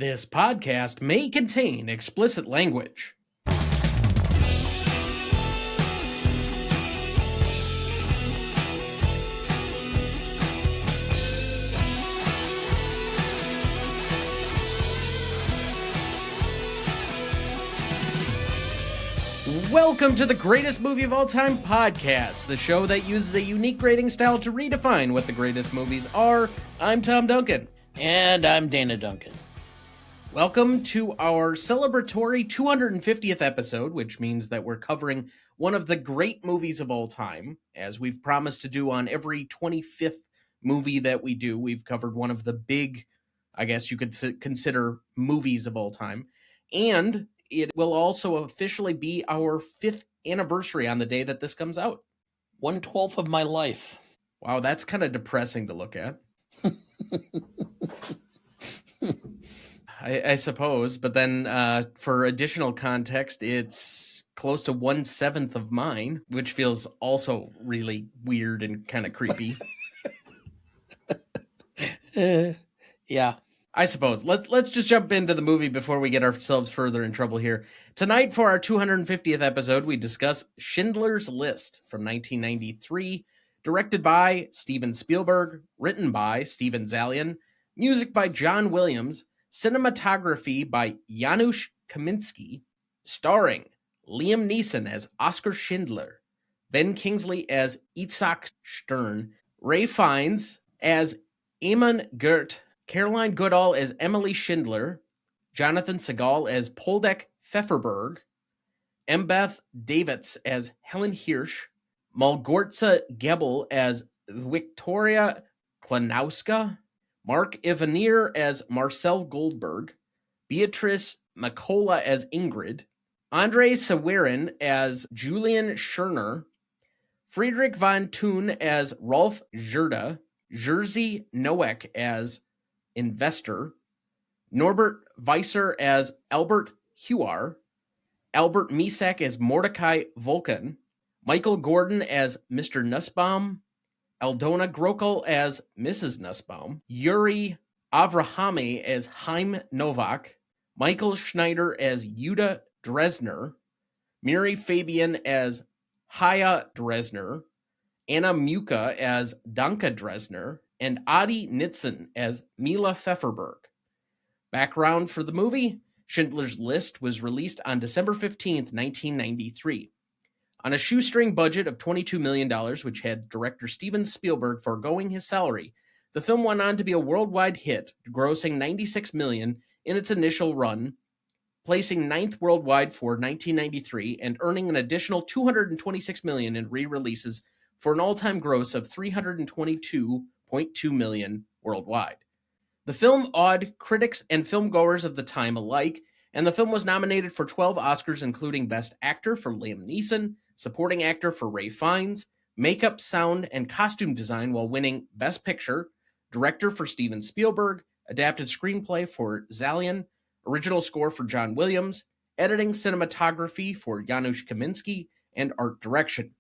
This podcast may contain explicit language. Welcome to the Greatest Movie of All Time podcast, the show that uses a unique grading style to redefine what the greatest movies are. I'm Tom Duncan. And I'm Dana Duncan. Welcome to our celebratory 250th episode, which means that we're covering one of the great movies of all time. As we've promised to do on every 25th movie that we do, we've covered one of the big, I guess you could consider, movies of all time. And it will also officially be our 5th anniversary on the day that this comes out. 1/12 of my life. Wow, that's kind of depressing to look at. I suppose, but then for additional context, it's close to 1/7 of mine, which feels also really weird and kind of creepy. Yeah. I suppose. Let's just jump into the movie before we get ourselves further in trouble here. Tonight, for our 250th episode, we discuss Schindler's List from 1993, directed by Steven Spielberg, written by Steven Zaillian, music by John Williams, cinematography by Janusz Kaminski, starring Liam Neeson as Oskar Schindler, Ben Kingsley as Itzhak Stern, Ray Fiennes as Eamon Gert, Caroline Goodall as Emily Schindler, Jonathan Segal as Poldek Pfefferberg, Embeth Davids as Helen Hirsch, Malgorza Gebel as Victoria Klanowska, Mark Evanier as Marcel Goldberg, Beatrice Macola as Ingrid, Andre Sawerin as Julian Scherner, Friedrich von Thun as Rolf Zerda, Jerzy Nowak as Investor, Norbert Weiser as Albert Huar, Albert Misak as Mordecai Vulcan, Michael Gordon as Mr. Nussbaum, Aldona Grokel as Mrs. Nussbaum, Yuri Avrahami as Chaim Novak, Michael Schneider as Yuda Dresner, Miri Fabian as Haya Dresner, Anna Muka as Danka Dresner, and Adi Nitzen as Mila Pfefferberg. Background for the movie: Schindler's List was released on December 15th, 1993. On a shoestring budget of $22 million, which had director Steven Spielberg foregoing his salary, the film went on to be a worldwide hit, grossing $96 million in its initial run, placing 9th worldwide for 1993 and earning an additional $226 million in re-releases for an all-time gross of $322.2 million worldwide. The film awed critics and filmgoers of the time alike, and the film was nominated for 12 Oscars, including Best Actor for Liam Neeson, Supporting Actor for Ray Fiennes, Makeup, Sound, and Costume Design, while winning Best Picture, Director for Steven Spielberg, Adapted Screenplay for Zaillian, Original Score for John Williams, Editing Cinematography for Janusz Kaminski, and Art Direction.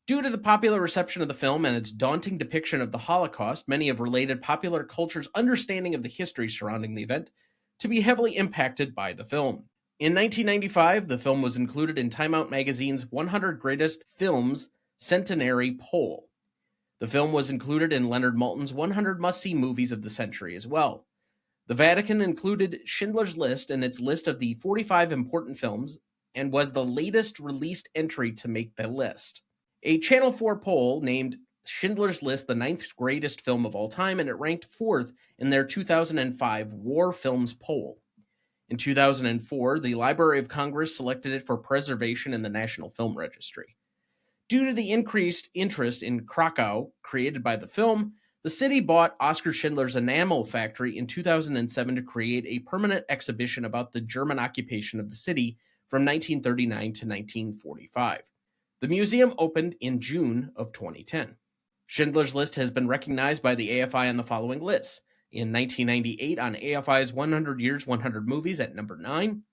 Due to the popular reception of the film and its daunting depiction of the Holocaust, many have related popular culture's understanding of the history surrounding the event to be heavily impacted by the film. In 1995, the film was included in Time Out magazine's 100 Greatest Films Centenary poll. The film was included in Leonard Maltin's 100 Must-See Movies of the Century as well. The Vatican included Schindler's List in its list of the 45 important films and was the latest released entry to make the list. A Channel 4 poll named Schindler's List the 9th greatest film of all time, and it ranked 4th in their 2005 War Films poll. In 2004, the Library of Congress selected it for preservation in the National Film Registry. Due to the increased interest in Krakow created by the film, the city bought Oskar Schindler's enamel factory in 2007 to create a permanent exhibition about the German occupation of the city from 1939 to 1945. The museum opened in June of 2010. Schindler's List has been recognized by the AFI on the following lists: in 1998 on AFI's 100 Years, 100 Movies at number 9,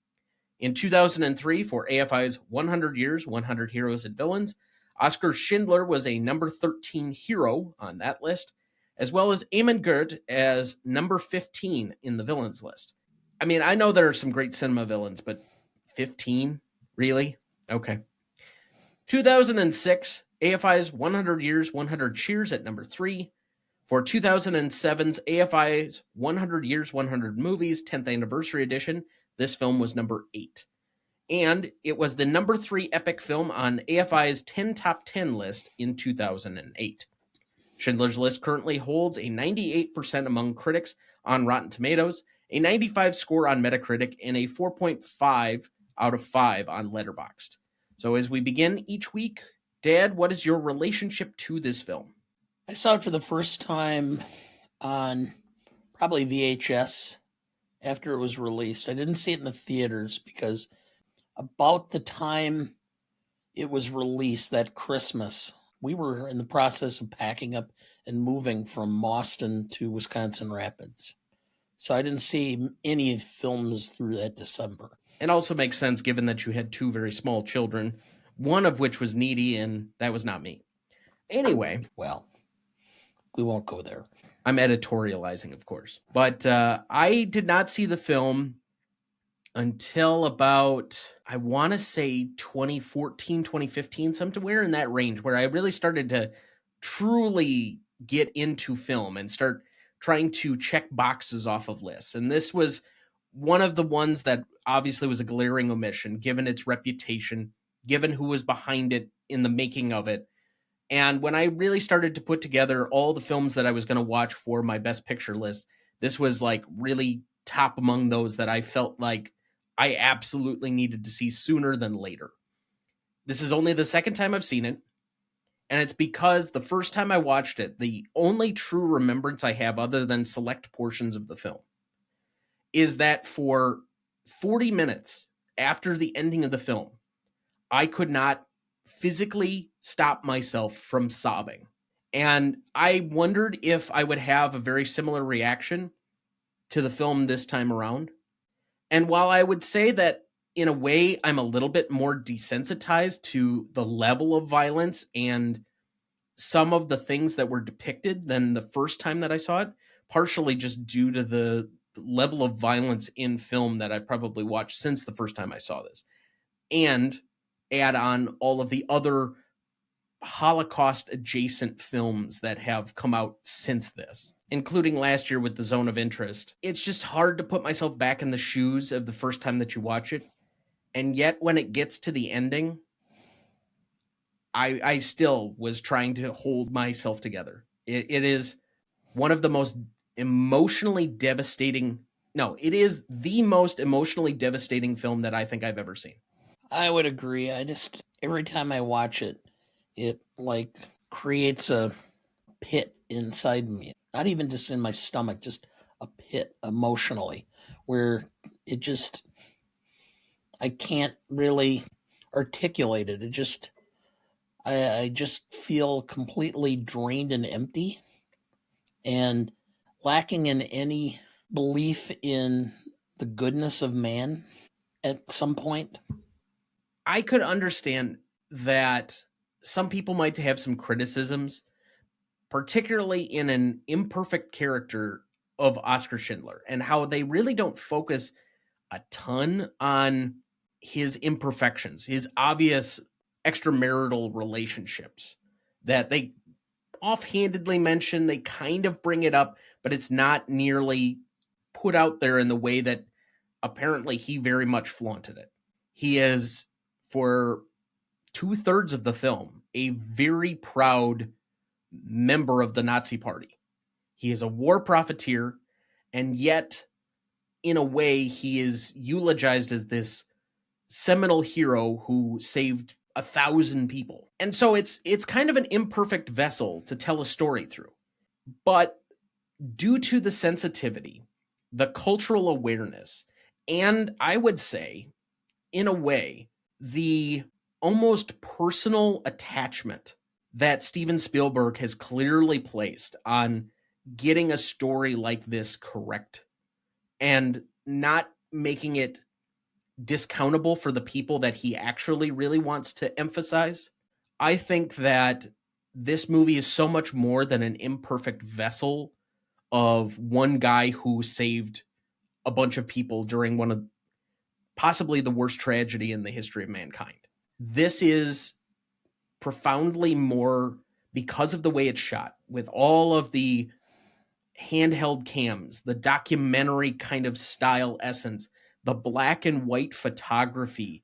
in 2003 for AFI's 100 Years, 100 Heroes and Villains, Oskar Schindler was a number 13 hero on that list, as well as Eamon Gert as number 15 in the villains list. I mean, I know there are some great cinema villains, but 15? Really? Okay. 2006, AFI's 100 Years, 100 Cheers at number 3. For 2007's AFI's 100 Years, 100 Movies 10th Anniversary Edition, this film was number 8. And it was the number 3 epic film on AFI's 10 Top 10 list in 2008. Schindler's List currently holds a 98% among critics on Rotten Tomatoes, a 95 score on Metacritic, and a 4.5 out of 5 on Letterboxd. So as we begin each week, Dad, what is your relationship to this film? I saw it for the first time on probably VHS after it was released. I didn't see it in the theaters because about the time it was released that Christmas, we were in the process of packing up and moving from Boston to Wisconsin Rapids. So I didn't see any films through that December. It also makes sense given that you had 2 very small children, one of which was needy, and that was not me. Anyway, Well, we won't go there. I'm editorializing, of course. But I did not see the film until about, I want to say 2014, 2015, somewhere in that range, where I really started to truly get into film and start trying to check boxes off of lists. And this was one of the ones that obviously was a glaring omission, given its reputation, given who was behind it in the making of it. And when I really started to put together all the films that I was going to watch for my best picture list, this was like really top among those that I felt like I absolutely needed to see sooner than later. This is only the second time I've seen it. And it's because the first time I watched it, the only true remembrance I have, other than select portions of the film, is that for 40 minutes after the ending of the film, I could not physically stop myself from sobbing. And I wondered if I would have a very similar reaction to the film this time around. And while I would say that in a way I'm a little bit more desensitized to the level of violence and some of the things that were depicted than the first time that I saw it, partially just due to the level of violence in film that I probably watched since the first time I saw this. And add on all of the other Holocaust adjacent films that have come out since this, including last year with The Zone of Interest. It's just hard to put myself back in the shoes of the first time that you watch it. And yet when it gets to the ending, I still was trying to hold myself together. It is one of the most emotionally devastating. No, it is the most emotionally devastating film that I think I've ever seen. I would agree. I just, every time I watch it, it like creates a pit inside me. Not even just in my stomach, just a pit emotionally where it just, I can't really articulate it. It just, I just feel completely drained and empty and lacking in any belief in the goodness of man at some point. I could understand that some people might have some criticisms, particularly in an imperfect character of Oskar Schindler, and how they really don't focus a ton on his imperfections, his obvious extramarital relationships that they offhandedly mention. They kind of bring it up, but it's not nearly put out there in the way that apparently he very much flaunted it. He is, for 2/3 of the film, a very proud member of the Nazi Party. He is a war profiteer, and yet, in a way, he is eulogized as this seminal hero who saved 1,000 people. And so it's kind of an imperfect vessel to tell a story through. But due to the sensitivity, the cultural awareness, and I would say, in a way, the almost personal attachment that Steven Spielberg has clearly placed on getting a story like this correct and not making it discountable for the people that he actually really wants to emphasize. I think that this movie is so much more than an imperfect vessel of one guy who saved a bunch of people during one of possibly the worst tragedy in the history of mankind. This is profoundly more, because of the way it's shot, with all of the handheld cams, the documentary kind of style essence, the black and white photography,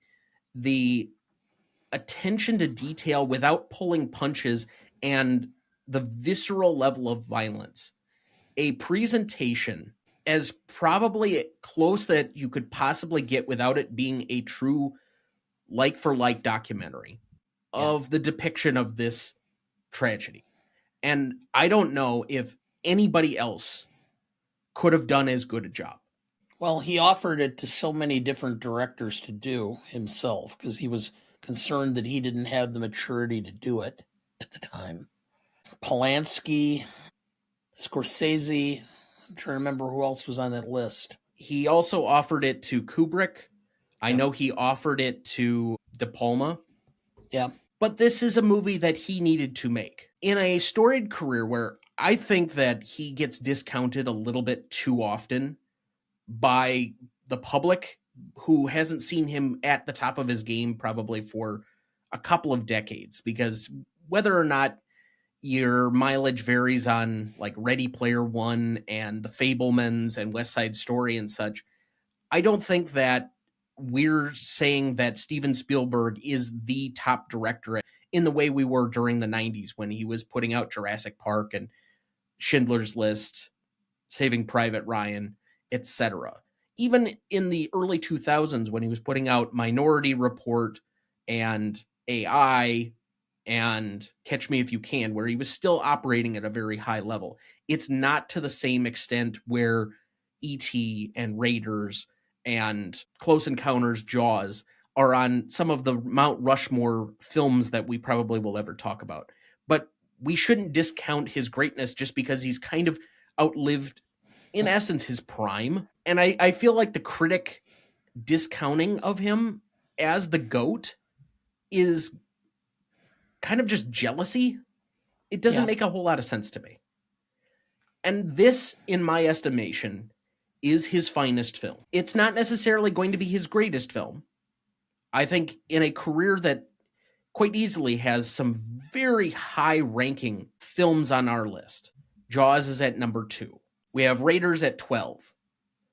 the attention to detail without pulling punches, and the visceral level of violence. A presentation as probably close that you could possibly get without it being a true like for like documentary of the depiction of this tragedy. And I don't know if anybody else could have done as good a job. Well, he offered it to so many different directors to do himself because he was concerned that he didn't have the maturity to do it at the time. Polanski, Scorsese, I'm trying to remember who else was on that list. He also offered it to Kubrick. I Yep. know he offered it to De Palma. Yeah. But this is a movie that he needed to make. In a storied career where I think that he gets discounted a little bit too often by the public, who hasn't seen him at the top of his game probably for a couple of decades, because whether or not your mileage varies on like Ready Player One and The Fablemans and West Side Story and such, I don't think that we're saying that Steven Spielberg is the top director in the way we were during the 90s when he was putting out Jurassic Park and Schindler's List, Saving Private Ryan, etc. Even in the early 2000s when he was putting out Minority Report and AI and Catch Me If You Can, where he was still operating at a very high level. It's not to the same extent where E.T. and Raiders and Close Encounters, Jaws are on some of the Mount Rushmore films that we probably will ever talk about. But we shouldn't discount his greatness just because he's kind of outlived, in essence, his prime. And I feel like the critic discounting of him as the GOAT is kind of just jealousy. It doesn't make a whole lot of sense to me. And this, in my estimation, is his finest film. It's not necessarily going to be his greatest film. I think in a career that quite easily has some very high-ranking films on our list. Jaws is at number 2. We have Raiders at 12.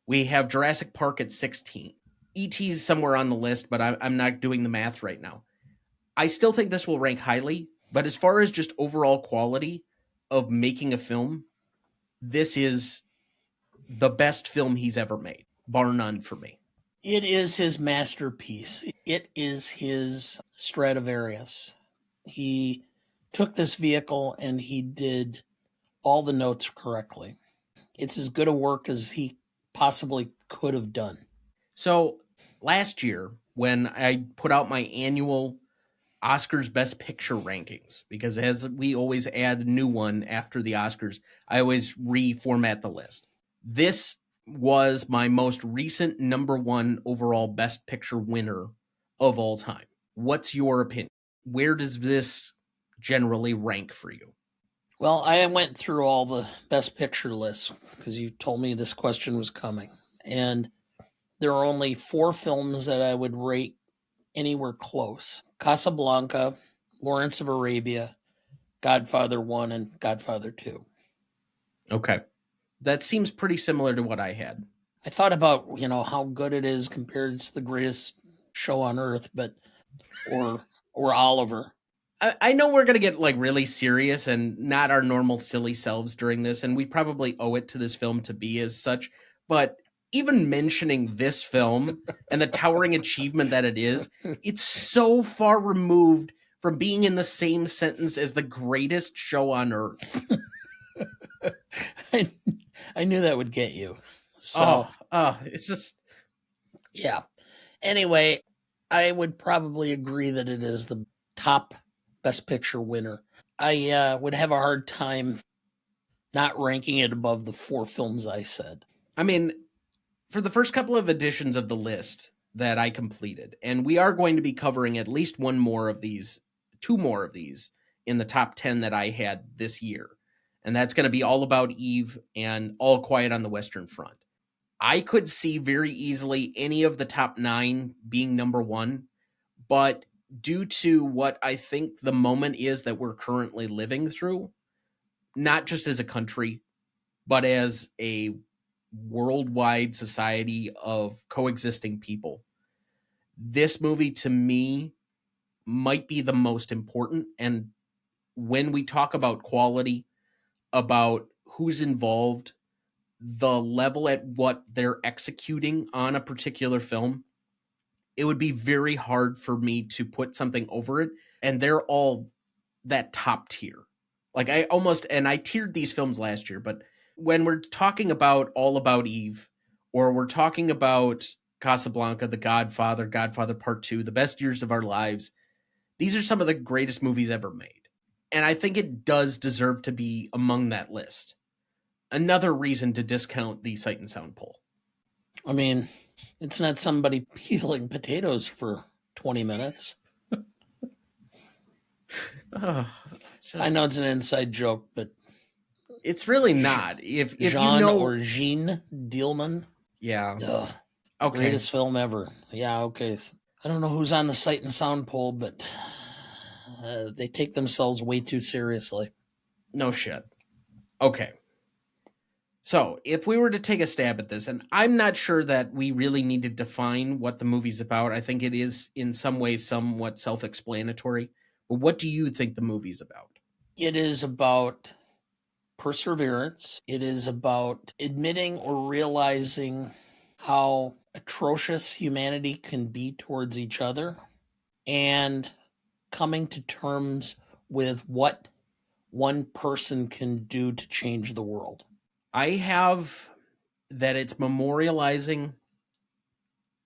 We have Jurassic Park at 16. E.T.'s somewhere on the list, but I'm not doing the math right now. I still think this will rank highly, but as far as just overall quality of making a film, this is the best film he's ever made, bar none for me. It is his masterpiece. It is his Stradivarius. He took this vehicle and he did all the notes correctly. It's as good a work as he possibly could have done. So last year, when I put out my annual Oscars Best Picture rankings, because as we always add a new one after the Oscars, I always reformat the list. This was my most recent number 1 overall Best Picture winner of all time. What's your opinion? Where does this generally rank for you? Well, I went through all the Best Picture lists because you told me this question was coming. And there are only 4 films that I would rate anywhere close: Casablanca, Lawrence of Arabia, Godfather 1, and Godfather 2. Okay. That seems pretty similar to what I had. I thought about, how good it is compared to the greatest show on earth, or Oliver. I know we're going to get like really serious and not our normal silly selves during this, and we probably owe it to this film to be as such, but even mentioning this film and the towering achievement that it is, it's so far removed from being in the same sentence as the greatest show on earth. I knew that would get you. So, it's just... Yeah. Anyway, I would probably agree that it is the top Best Picture winner. I would have a hard time not ranking it above the 4 films I said. I mean, for the first couple of editions of the list that I completed, and we are going to be covering at least 2 more of these in the top 10 that I had this year. And that's going to be All About Eve and All Quiet on the Western Front. I could see very easily any of the top 9 being number 1, but due to what I think the moment is that we're currently living through, not just as a country, but as a worldwide society of coexisting people, this movie to me might be the most important. And when we talk about quality, about who's involved, the level at what they're executing on a particular film, it would be very hard for me to put something over it. And they're all that top tier. Like I tiered these films last year, but when we're talking about All About Eve, or we're talking about Casablanca, The Godfather, Godfather Part 2, The Best Years of Our Lives, these are some of the greatest movies ever made. And I think it does deserve to be among that list. Another reason to discount the Sight and Sound poll. I mean, it's not somebody peeling potatoes for 20 minutes. I know it's an inside joke, but it's really not. If Jean you know, or Jean Dielman, yeah, okay, greatest film ever. Yeah, okay. I don't know who's on the Sight and Sound poll, but they take themselves way too seriously. No shit. Okay. So, if we were to take a stab at this, and I'm not sure that we really need to define what the movie's about. I think it is in some ways somewhat self-explanatory. But what do you think the movie's about? It is about perseverance. It is about admitting or realizing how atrocious humanity can be towards each other and coming to terms with what one person can do to change the world. I have that it's memorializing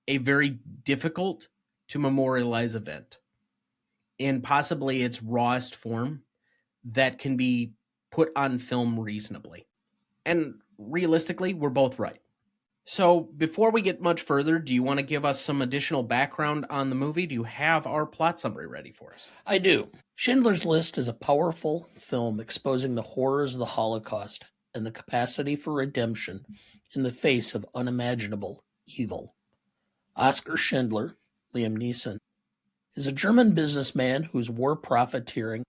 a very difficult to memorialize event in possibly its rawest form that can be put on film reasonably. And realistically, we're both right. So, before we get much further, do you want to give us some additional background on the movie? Do you have our plot summary ready for us? I do. Schindler's List is a powerful film exposing the horrors of the Holocaust and the capacity for redemption in the face of unimaginable evil. Oskar Schindler, Liam Neeson, is a German businessman whose war profiteering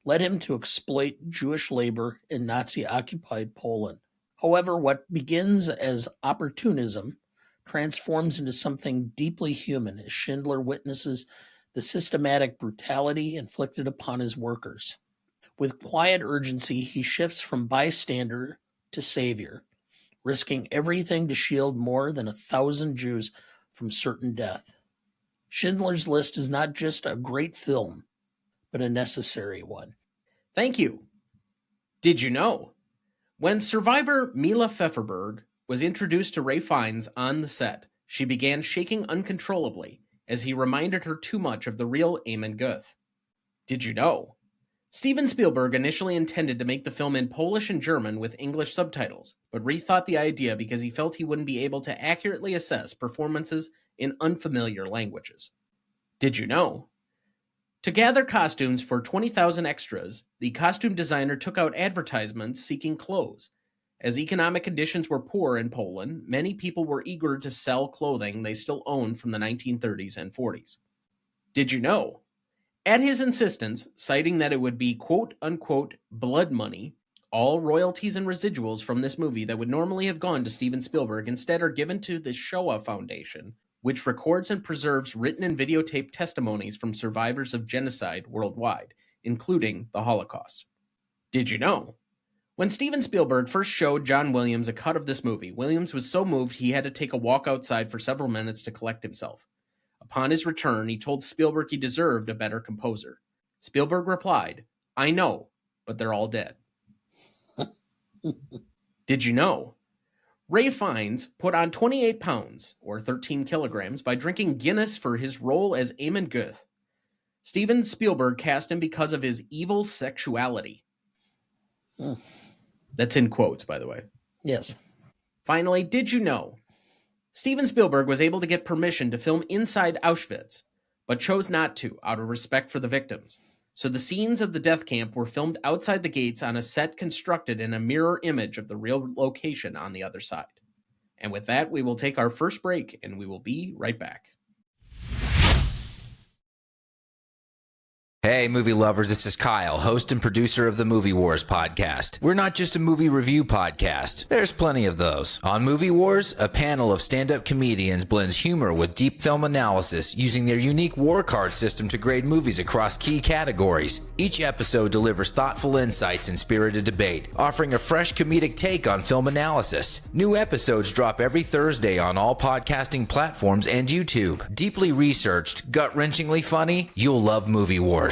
led him to exploit Jewish labor in Nazi-occupied Poland. However, what begins as opportunism transforms into something deeply human as Schindler witnesses the systematic brutality inflicted upon his workers. With quiet urgency, he shifts from bystander to savior, risking everything to shield more than 1,000 Jews from certain death. Schindler's List is not just a great film, but a necessary one. Thank you. Did you know? When survivor Mila Pfefferberg was introduced to Ray Fiennes on the set, she began shaking uncontrollably as he reminded her too much of the real Eamon Guth. Did you know? Steven Spielberg initially intended to make the film in Polish and German with English subtitles, but rethought the idea because he felt he wouldn't be able to accurately assess performances in unfamiliar languages. Did you know? To gather costumes for 20,000 extras, the costume designer took out advertisements seeking clothes. As economic conditions were poor in Poland, many people were eager to sell clothing they still owned from the 1930s and 40s. Did you know? At his insistence, citing that it would be quote unquote blood money, all royalties and residuals from this movie that would normally have gone to Steven Spielberg instead are given to the Shoah Foundation, which records and preserves written and videotaped testimonies from survivors of genocide worldwide, including the Holocaust. Did you know? When Steven Spielberg first showed John Williams a cut of this movie, Williams was so moved he had to take a walk outside for several minutes to collect himself. Upon his return, he told Spielberg he deserved a better composer. Spielberg replied, "I know, but they're all dead." Did you know? Ray Fiennes put on 28 pounds, or 13 kilograms, by drinking Guinness for his role as Eamon Guth. Steven Spielberg cast him because of his evil sexuality. That's in quotes, by the way. Yes. Finally, did you know? Steven Spielberg was able to get permission to film inside Auschwitz, but chose not to out of respect for the victims. So the scenes of the death camp were filmed outside the gates on a set constructed in a mirror image of the real location on the other side. And with that, we will take our first break, and we will be right back. Hey, movie lovers, this is Kyle, host and producer of the Movie Wars podcast. We're not just a movie review podcast. There's plenty of those. On Movie Wars, a panel of stand-up comedians blends humor with deep film analysis using their unique war card system to grade movies across key categories. Each episode delivers thoughtful insights and spirited debate, offering a fresh comedic take on film analysis. New episodes drop every Thursday on all podcasting platforms and YouTube. Deeply researched, gut-wrenchingly funny, you'll love Movie Wars.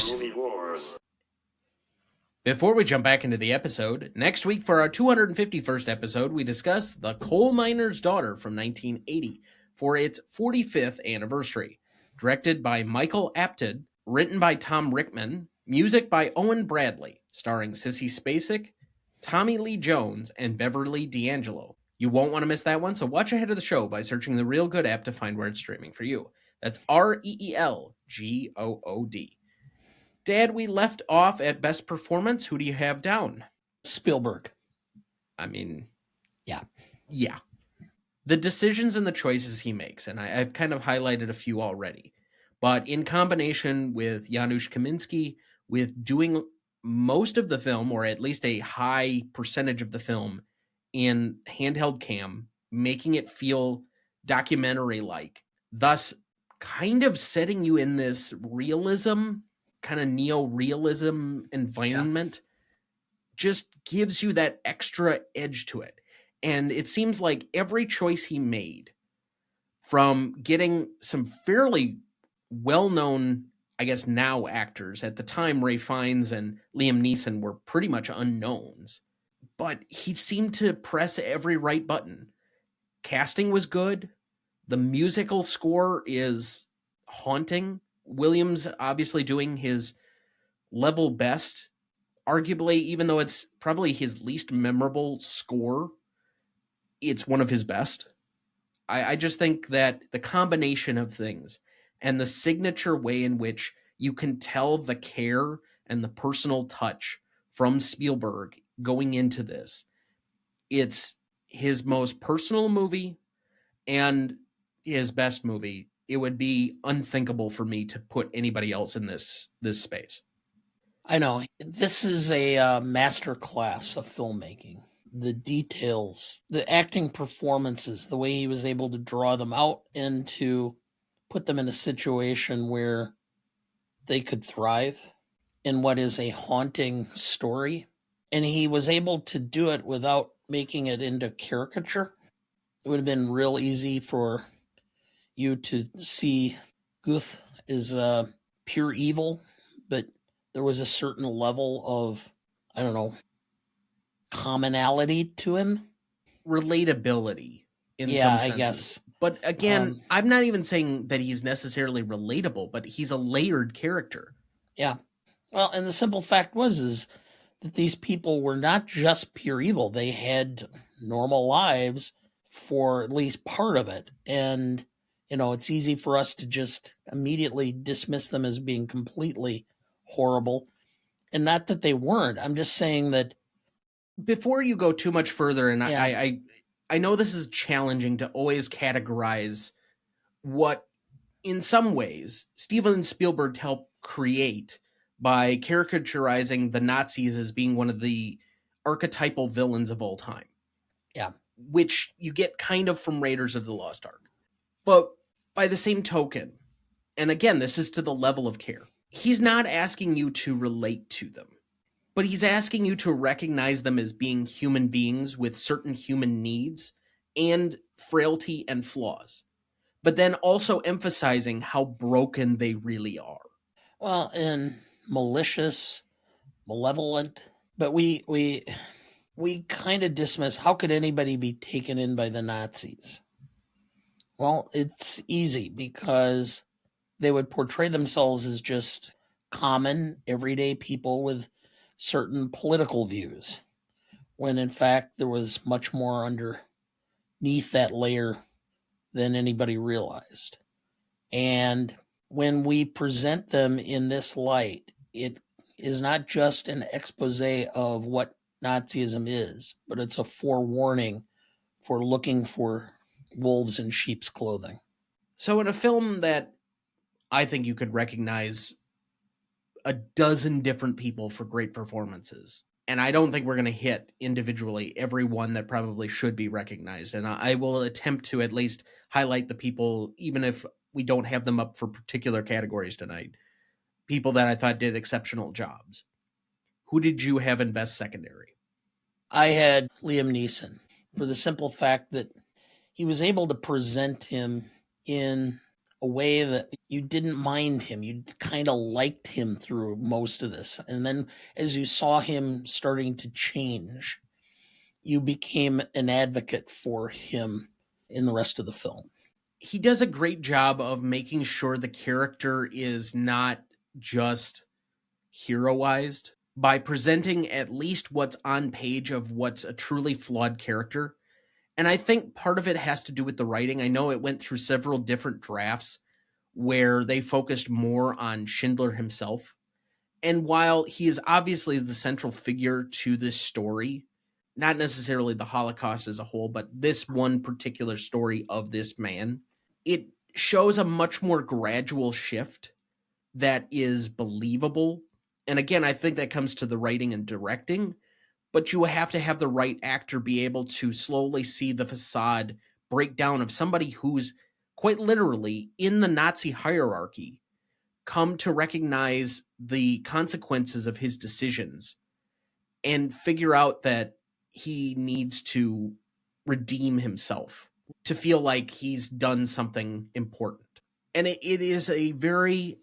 Before we jump back into the episode, next week for our 251st episode, we discuss The Coal Miner's Daughter from 1980 for its 45th anniversary. Directed by Michael Apted, written by Tom Rickman, music by Owen Bradley, starring Sissy Spacek, Tommy Lee Jones, and Beverly D'Angelo. You won't want to miss that one, so watch ahead of the show by searching the Real Good app to find where it's streaming for you. That's REELGOOD. Dad, we left off at best performance. Who do you have down? Spielberg. I mean, Yeah. The decisions and the choices he makes, and I've kind of highlighted a few already, but in combination with Janusz Kaminski, with doing most of the film, or at least a high percentage of the film, in handheld cam, making it feel documentary-like, thus kind of setting you in this realism, kind of neo-realism environment, just gives you that extra edge to it. And it seems like every choice he made, from getting some fairly well-known, I guess now actors, at the time Ray Fiennes and Liam Neeson were pretty much unknowns, but he seemed to press every right button. Casting was good. The musical score is haunting. Williams obviously doing his level best, arguably, even though it's probably his least memorable score, it's one of his best. I just think that the combination of things and the signature way in which you can tell the care and the personal touch from Spielberg going into this, it's his most personal movie and his best movie. It would be unthinkable for me to put anybody else in this space. I know. This is a master class of filmmaking. The details, the acting performances, the way he was able to draw them out and to put them in a situation where they could thrive in what is a haunting story. And he was able to do it without making it into caricature. It would have been real easy for you to see Guth is pure evil, but there was a certain level of, I don't know, commonality to him. Relatability in some Yeah, senses. I guess. But again, I'm not even saying that he's necessarily relatable, but he's a layered character. Yeah. Well, and the simple fact is that these people were not just pure evil. They had normal lives for at least part of it. And, it's easy for us to just immediately dismiss them as being completely horrible. And not that they weren't. I'm just saying that. Before you go too much further, and Yeah. I know this is challenging to always categorize what, in some ways, Steven Spielberg helped create by caricaturizing the Nazis as being one of the archetypal villains of all time. Yeah. Which you get kind of from Raiders of the Lost Ark. But by the same token, and again, this is to the level of care, he's not asking you to relate to them, but he's asking you to recognize them as being human beings with certain human needs and frailty and flaws, but then also emphasizing how broken they really are. Well, and malicious, malevolent, but we kind of dismiss, how could anybody be taken in by the Nazis? Well, it's easy because they would portray themselves as just common, everyday people with certain political views, when in fact there was much more underneath that layer than anybody realized. And when we present them in this light, it is not just an expose of what Nazism is, but it's a forewarning for looking for wolves in sheep's clothing. So in a film that I think you could recognize a dozen different people for great performances, and I don't think we're going to hit individually every one that probably should be recognized, and I will attempt to at least highlight the people, even if we don't have them up for particular categories tonight, people that I thought did exceptional jobs. Who did you have in best secondary? I had Liam Neeson for the simple fact that he was able to present him in a way that you didn't mind him. You kind of liked him through most of this. And then as you saw him starting to change, you became an advocate for him in the rest of the film. He does a great job of making sure the character is not just heroized by presenting at least what's on page of what's a truly flawed character. And I think part of it has to do with the writing. I know it went through several different drafts where they focused more on Schindler himself. And while he is obviously the central figure to this story, not necessarily the Holocaust as a whole, but this one particular story of this man, it shows a much more gradual shift that is believable. And again, I think that comes to the writing and directing, but you have to have the right actor be able to slowly see the facade breakdown of somebody who's quite literally in the Nazi hierarchy, come to recognize the consequences of his decisions and figure out that he needs to redeem himself, to feel like he's done something important. And it is a very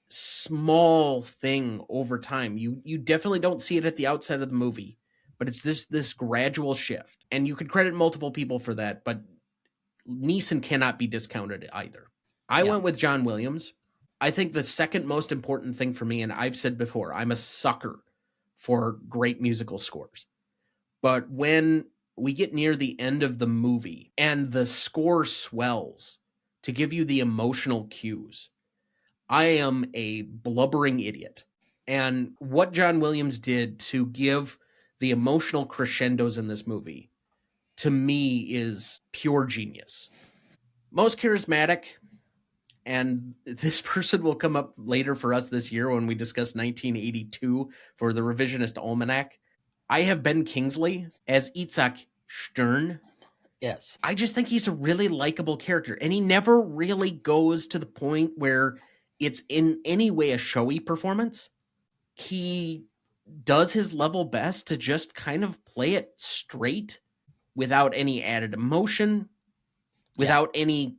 small thing over time. You definitely don't see it at the outset of the movie, but it's this gradual shift. And you could credit multiple people for that, but Neeson cannot be discounted either. I went with John Williams. I think the second most important thing for me, and I've said before, I'm a sucker for great musical scores. But when we get near the end of the movie and the score swells to give you the emotional cues, I am a blubbering idiot. And what John Williams did to give the emotional crescendos in this movie, to me, is pure genius. Most charismatic, and this person will come up later for us this year when we discuss 1982 for the Revisionist Almanac. I have Ben Kingsley as Itzhak Stern. Yes. I just think he's a really likable character, and he never really goes to the point where it's in any way a showy performance. He does his level best to just kind of play it straight without any added emotion, without any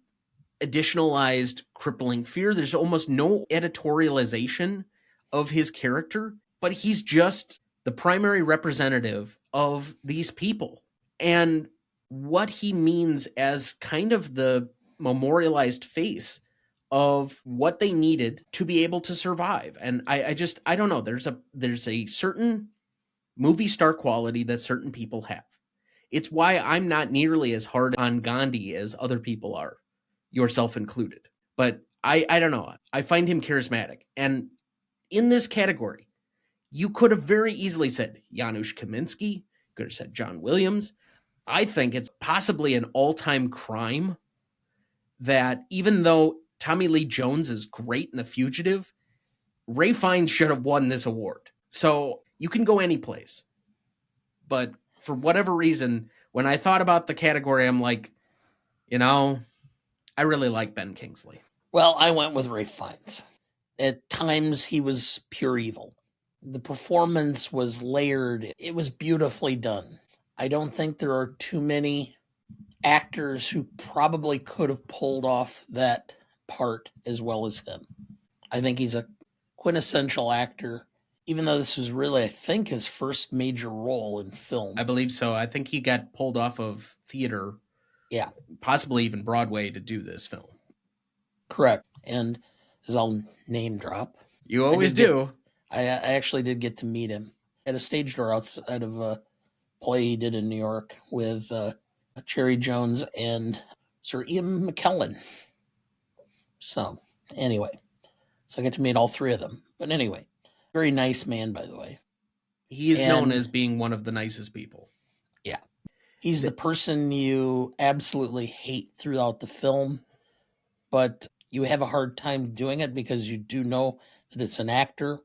additionalized crippling fear. There's almost no editorialization of his character, but he's just the primary representative of these people and what he means as kind of the memorialized face of what they needed to be able to survive. And I don't know. There's a certain movie star quality that certain people have. It's why I'm not nearly as hard on Gandhi as other people are, yourself included. But I don't know. I find him charismatic. And in this category, you could have very easily said Janusz Kaminski, could have said John Williams. I think it's possibly an all-time crime that even though Tommy Lee Jones is great in The Fugitive, Ray Fiennes should have won this award. So you can go any place. But for whatever reason, when I thought about the category, I'm like, I really like Ben Kingsley. Well, I went with Ray Fiennes. At times, he was pure evil. The performance was layered. It was beautifully done. I don't think there are too many actors who probably could have pulled off that part as well as him. I think he's a quintessential actor, even though this was really, I think, his first major role in film. I believe so. I think he got pulled off of theater, possibly even Broadway, to do this film. Correct. And as I'll name drop. You always do. I actually did get to meet him at a stage door outside of a play he did in New York with Cherry Jones and Sir Ian McKellen. So, anyway. So I get to meet all three of them. But anyway, very nice man, by the way. He is known as being one of the nicest people. Yeah. He's the person you absolutely hate throughout the film, but you have a hard time doing it because you do know that it's an actor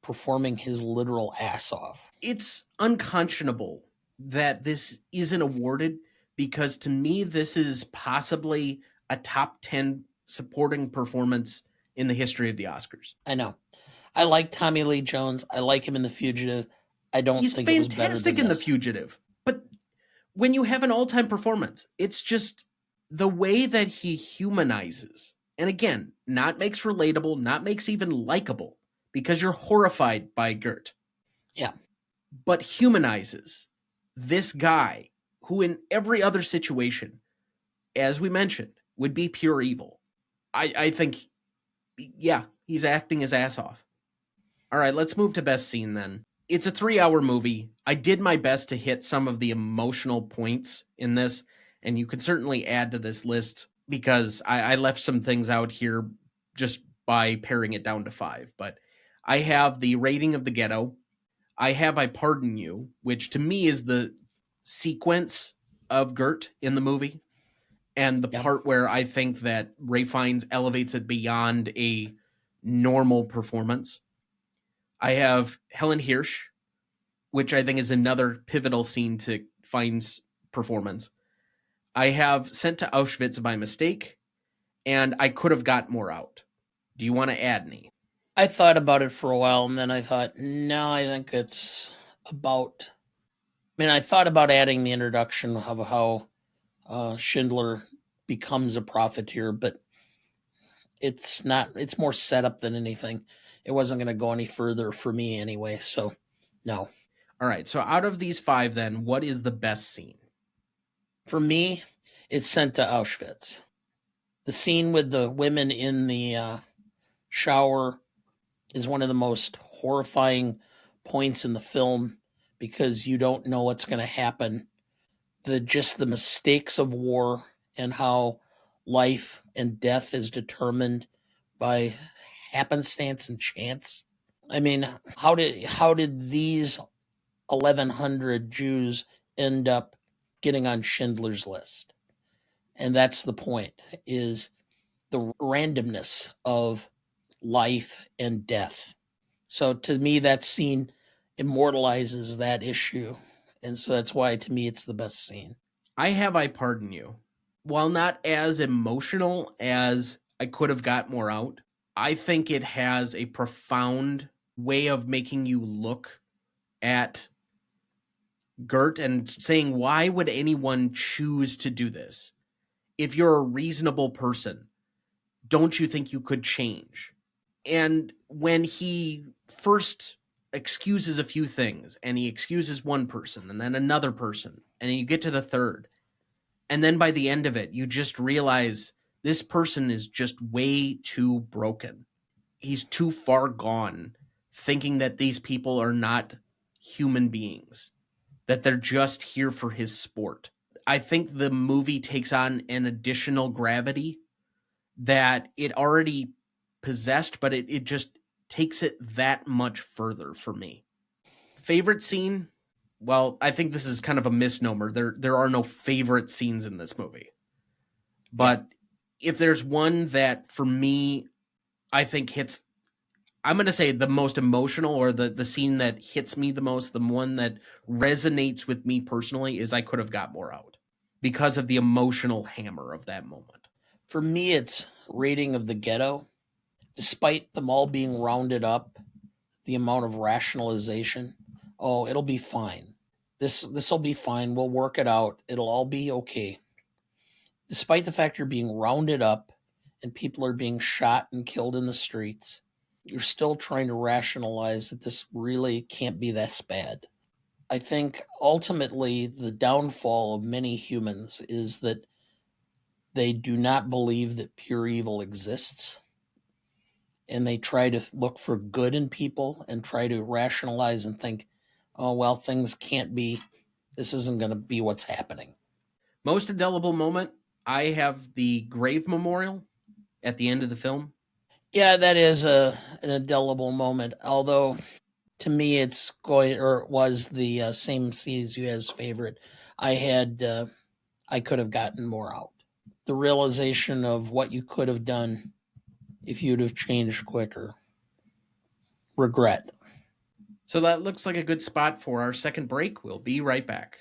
performing his literal ass off. It's unconscionable that this isn't awarded, because to me, this is possibly a top 10 supporting performance in the history of the Oscars. I know. I like Tommy Lee Jones. I like him in The Fugitive. I don't He's think it was better fantastic than in The this. Fugitive. But when you have an all-time performance, it's just the way that he humanizes. And again, not makes relatable, not makes even likable, because you're horrified by Gert. Yeah. But humanizes this guy who in every other situation, as we mentioned, would be pure evil. I think, yeah, he's acting his ass off. All right, let's move to best scene then. It's a 3-hour movie. I did my best to hit some of the emotional points in this, and you could certainly add to this list because I left some things out here just by paring it down to 5. But I have the rating of the ghetto. I have I Pardon You, which to me is the sequence of Gert in the movie, and the part where I think that Ralph Fiennes elevates it beyond a normal performance. I have Helen Hirsch, which I think is another pivotal scene to Fiennes' performance. I have Sent to Auschwitz by Mistake, and I Could Have Got More Out. Do you want to add any? I thought about it for a while, and then I thought, no, I think it's about. I mean, I thought about adding the introduction of how Schindler becomes a profiteer, but it's not. It's more setup than anything. It wasn't going to go any further for me anyway, so no. All right, so out of these 5 then, what is the best scene? For me, it's Sent to Auschwitz. The scene with the women in the shower is one of the most horrifying points in the film because you don't know what's going to happen. The mistakes of war and how life and death is determined by happenstance and chance. I mean, how did these 1,100 Jews end up getting on Schindler's List? And that's the point, is the randomness of life and death. So to me, that scene immortalizes that issue. And so that's why, to me, it's the best scene. I have I Pardon You. While not as emotional as I Could Have Got More Out, I think it has a profound way of making you look at Gert and saying, why would anyone choose to do this? If you're a reasonable person, don't you think you could change? And when he first excuses a few things, and he excuses one person and then another person, and you get to the third, and then by the end of it, you just realize this person is just way too broken. He's too far gone, thinking that these people are not human beings, that they're just here for his sport. I think the movie takes on an additional gravity that it already possessed, but it just takes it that much further for me. Favorite scene? Well, I think this is kind of a misnomer. There are no favorite scenes in this movie. But if there's one that for me I think hits, I'm going to say the most emotional, or the scene that hits me the most, the one that resonates with me personally, is I Could Have Got More Out, because of the emotional hammer of that moment. For me, it's Raiding of the Ghetto. Despite them all being rounded up, the amount of rationalization, oh, it'll be fine. This'll be fine. We'll work it out. It'll all be okay. Despite the fact you're being rounded up and people are being shot and killed in the streets, you're still trying to rationalize that this really can't be this bad. I think ultimately the downfall of many humans is that they do not believe that pure evil exists. And they try to look for good in people and try to rationalize and think, oh, well, things can't be, this isn't going to be what's happening. Most indelible moment, I have the grave memorial at the end of the film. Yeah, that is an indelible moment. Although, to me, it was the same scene as you as favorite. I could have gotten more out. The realization of what you could have done if you'd have changed quicker. Regret. So that looks like a good spot for our second break. We'll be right back.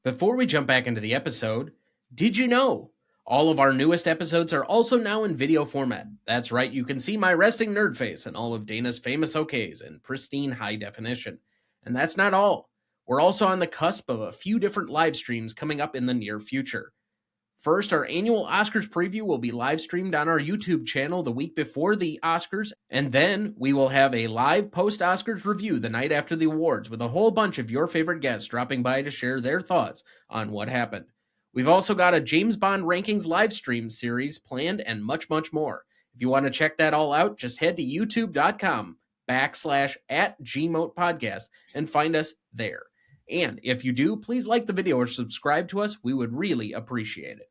Before we jump back into the episode, did you know all of our newest episodes are also now in video format? That's right, you can see my resting nerd face and all of Dana's famous okays in pristine high definition. And that's not all. We're also on the cusp of a few different live streams coming up in the near future. First, our annual Oscars preview will be live streamed on our YouTube channel the week before the Oscars, and then we will have a live post-Oscars review the night after the awards with a whole bunch of your favorite guests dropping by to share their thoughts on what happened. We've also got a James Bond rankings live stream series planned and much, much more. If you want to check that all out, just head to youtube.com/@GMotePodcast and find us there. And if you do, please like the video or subscribe to us. We would really appreciate it.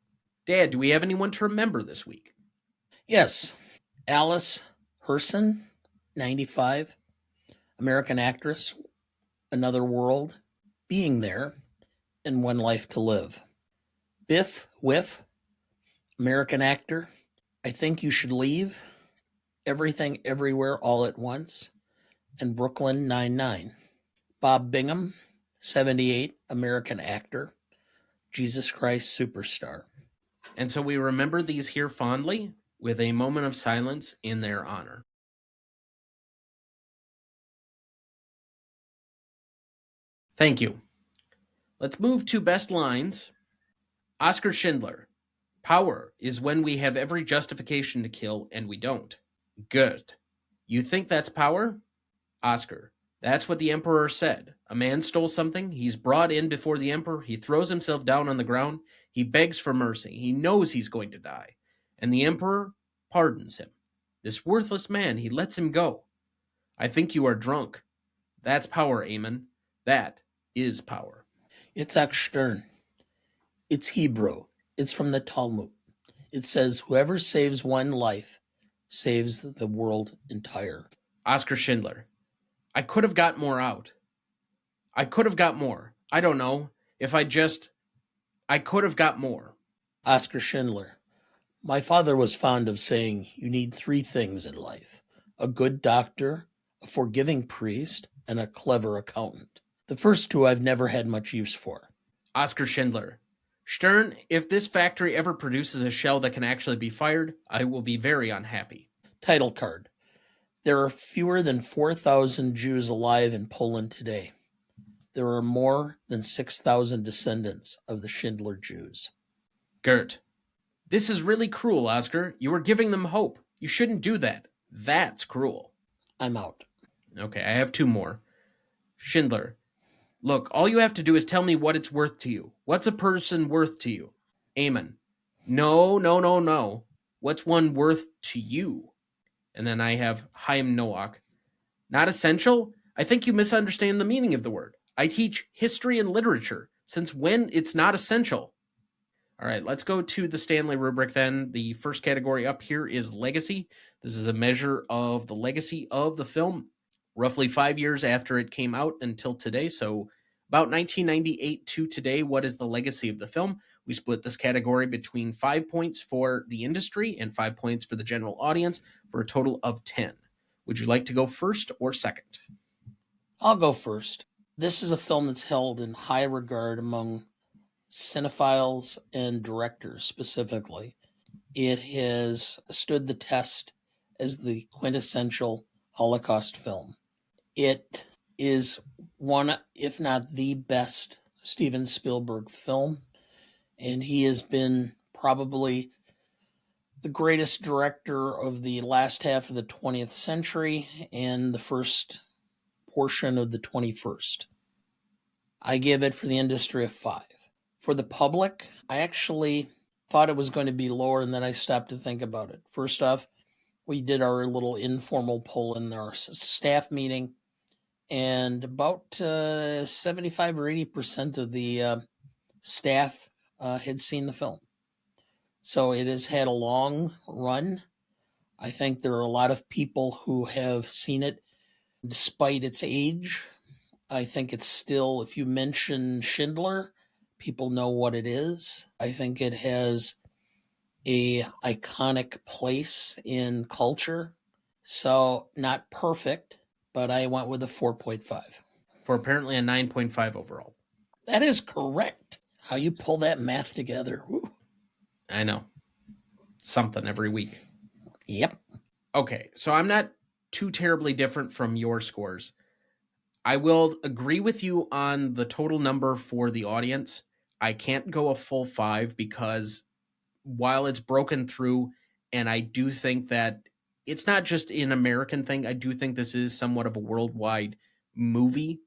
Dad, do we have anyone to remember this week? Yes. Alice Herson, 95, American actress, Another World, Being There, and One Life to Live. Biff Whiff, American actor, I Think You Should Leave, Everything Everywhere All at Once, and Brooklyn Nine-Nine. Bob Bingham, 78, American actor, Jesus Christ Superstar. And so we remember these here fondly with a moment of silence in their honor. Thank you. Let's move to best lines. Oskar Schindler. Power is when we have every justification to kill and we don't. Good. You think that's power? Oskar. That's what the Emperor said. A man stole something. He's brought in before the Emperor. He throws himself down on the ground. He begs for mercy. He knows he's going to die. And the Emperor pardons him. This worthless man, he lets him go. I think you are drunk. That's power, Aemon. That is power. Itzhak Stern. It's Hebrew. It's from the Talmud. It says, whoever saves one life saves the world entire. Oskar Schindler. I could have got more out. I could have got more. I don't know. I could have got more. Oskar Schindler. My father was fond of saying, you need three things in life: a good doctor, a forgiving priest, and a clever accountant. The first two I've never had much use for. Oskar Schindler. Stern, if this factory ever produces a shell that can actually be fired, I will be very unhappy. Title card. There are fewer than 4,000 Jews alive in Poland today. There are more than 6,000 descendants of the Schindler Jews. Gert. This is really cruel, Oskar. You are giving them hope. You shouldn't do that. That's cruel. I'm out. Okay, I have two more. Schindler. Look, all you have to do is tell me what it's worth to you. What's a person worth to you? Aemon. No. What's one worth to you? And then I have Chaim Noach. Not essential? I think you misunderstand the meaning of the word. I teach history and literature. Since when it's not essential? All right, let's go to the Stanley rubric then. The first category up here is legacy. This is a measure of the legacy of the film, roughly 5 years after it came out until today. So about 1998 to today, what is the legacy of the film? We split this category between 5 points for the industry and 5 points for the general audience for a total of 10. Would you like to go first or second? I'll go first. This is a film that's held in high regard among cinephiles and directors specifically. It has stood the test as the quintessential Holocaust film. It is one, if not the best, Steven Spielberg film, and he has been probably the greatest director of the last half of the 20th century and the first portion of the 21st. I give it, for the industry, a 5. For the public, I actually thought it was going to be lower, and then I stopped to think about it. First off, we did our little informal poll in our staff meeting, and about 75 or 80% of the staff had seen the film. So it has had a long run. I think there are a lot of people who have seen it Despite its age, I think it's still, if you mention Schindler, people know what it is. I think it has a iconic place in culture. So not perfect, but I went with a 4.5. For apparently a 9.5 overall. That is correct. How you pull that math together. Woo. I know. Something every week. Yep. Okay, so I'm not too terribly different from your scores. I will agree with you on the total number for the audience. I can't go a full 5 because while it's broken through, and I do think that it's not just an American thing, I do think this is somewhat of a worldwide movie.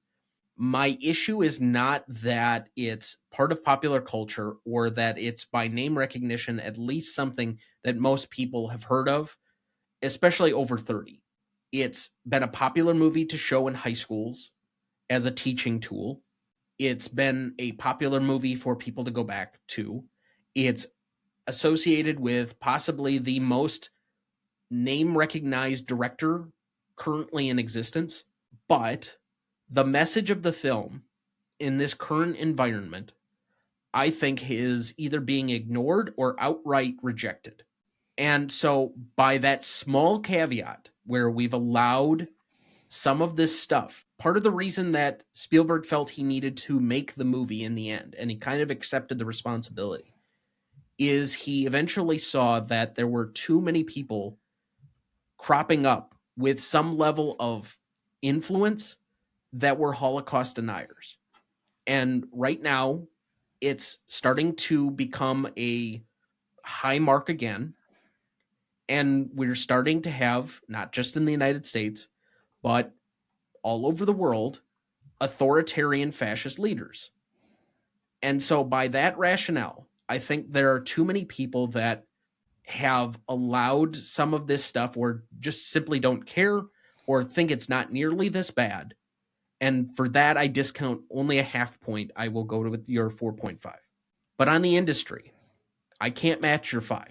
My issue is not that it's part of popular culture or that it's by name recognition, at least something that most people have heard of, especially over 30. It's been a popular movie to show in high schools as a teaching tool. It's been a popular movie for people to go back to. It's associated with possibly the most name recognized director currently in existence. But the message of the film in this current environment, I think, is either being ignored or outright rejected. And so, by that small caveat where we've allowed some of this stuff, part of the reason that Spielberg felt he needed to make the movie in the end, and he kind of accepted the responsibility, is he eventually saw that there were too many people cropping up with some level of influence that were Holocaust deniers. And right now, it's starting to become a high mark again. And we're starting to have, not just in the United States, but all over the world, authoritarian fascist leaders. And so, by that rationale, I think there are too many people that have allowed some of this stuff or just simply don't care or think it's not nearly this bad. And for that, I discount only a half point. I will go with your 4.5. But on the industry, I can't match your 5.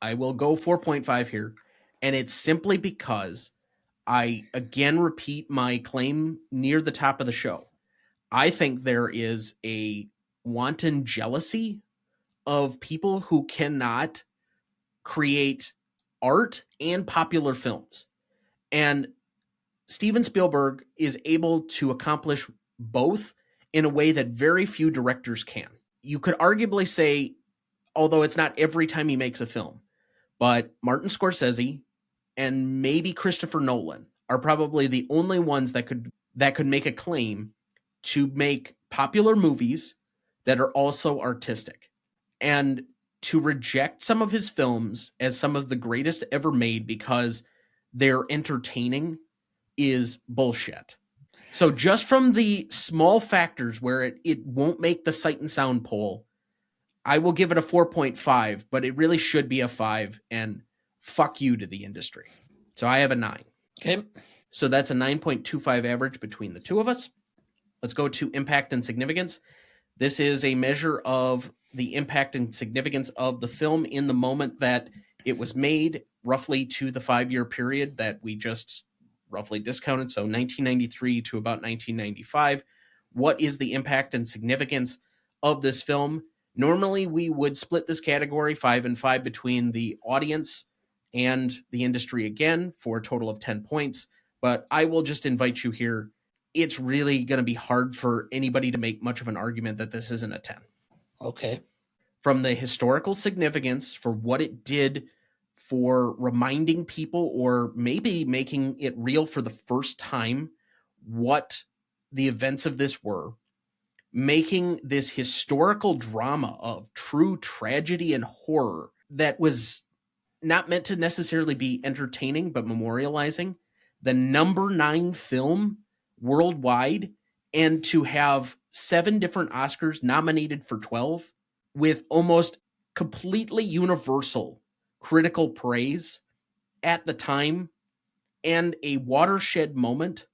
I will go 4.5 here. And it's simply because I again repeat my claim near the top of the show. I think there is a wanton jealousy of people who cannot create art and popular films. And Steven Spielberg is able to accomplish both in a way that very few directors can. You could arguably say, although it's not every time he makes a film, but Martin Scorsese and maybe Christopher Nolan are probably the only ones that could make a claim to make popular movies that are also artistic. And to reject some of his films as some of the greatest ever made because they're entertaining is bullshit. So just from the small factors where it won't make the Sight and Sound poll, I will give it a 4.5, but it really should be a 5, and fuck you to the industry. So I have a 9. Okay. So that's a 9.25 average between the two of us. Let's go to impact and significance. This is a measure of the impact and significance of the film in the moment that it was made, roughly to the 5-year period that we just roughly discounted. So 1993 to about 1995. What is the impact and significance of this film? Normally, we would split this category 5 and 5 between the audience and the industry again for a total of 10 points. But I will just invite you here. It's really going to be hard for anybody to make much of an argument that this isn't a 10. Okay. From the historical significance for what it did for reminding people or maybe making it real for the first time what the events of this were, making this historical drama of true tragedy and horror that was not meant to necessarily be entertaining, but memorializing the number 9 film worldwide, and to have 7 different Oscars nominated for 12 with almost completely universal critical praise at the time, and a watershed moment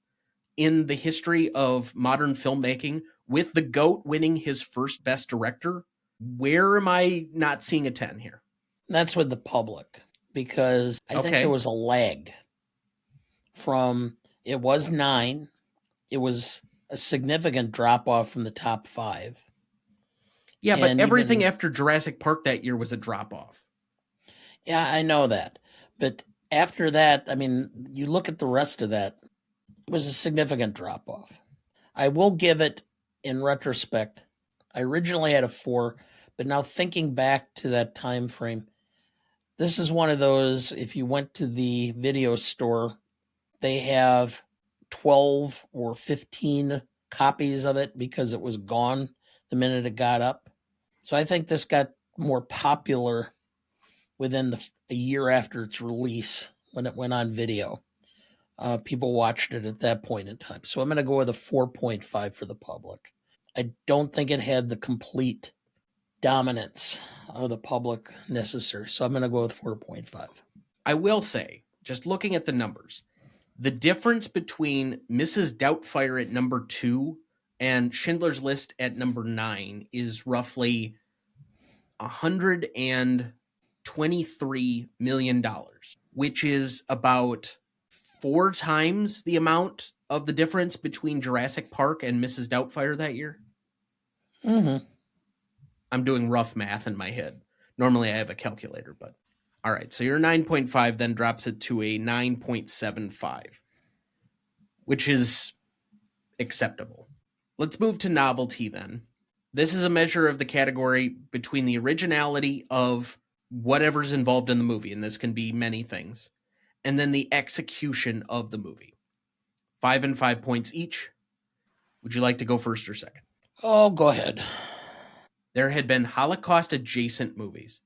in the history of modern filmmaking with the GOAT winning his first Best Director. Where am I not seeing a 10 here? That's with the public, because I think Okay. there was a lag from It was 9. It was a significant drop off from the top 5. Yeah, but And everything even- after Jurassic Park that year was a drop off. Yeah, I know that. But after that, I mean, you look at the rest of that, it was a significant drop off. I will give it, in retrospect, I originally had a 4, but now thinking back to that time frame, this is one of those, if you went to the video store, they have 12 or 15 copies of it because it was gone the minute it got up. So I think this got more popular within a year after its release when it went on video. People watched it at that point in time. So I'm going to go with a 4.5 for the public. I don't think it had the complete dominance of the public necessary. So I'm going to go with 4.5. I will say, just looking at the numbers, the difference between Mrs. Doubtfire at number 2 and Schindler's List at number 9 is roughly $123 million, which is about 4 times the amount of the difference between Jurassic Park and Mrs. Doubtfire that year. Mm-hmm. I'm doing rough math in my head. Normally I have a calculator, but all right. So your 9.5 then drops it to a 9.75, which is acceptable. Let's move to novelty then. This is a measure of the category between the originality of whatever's involved in the movie, and this can be many things, and then the execution of the movie. 5 and 5 points each. Would you like to go first or second? Oh, go ahead. There had been Holocaust adjacent movies.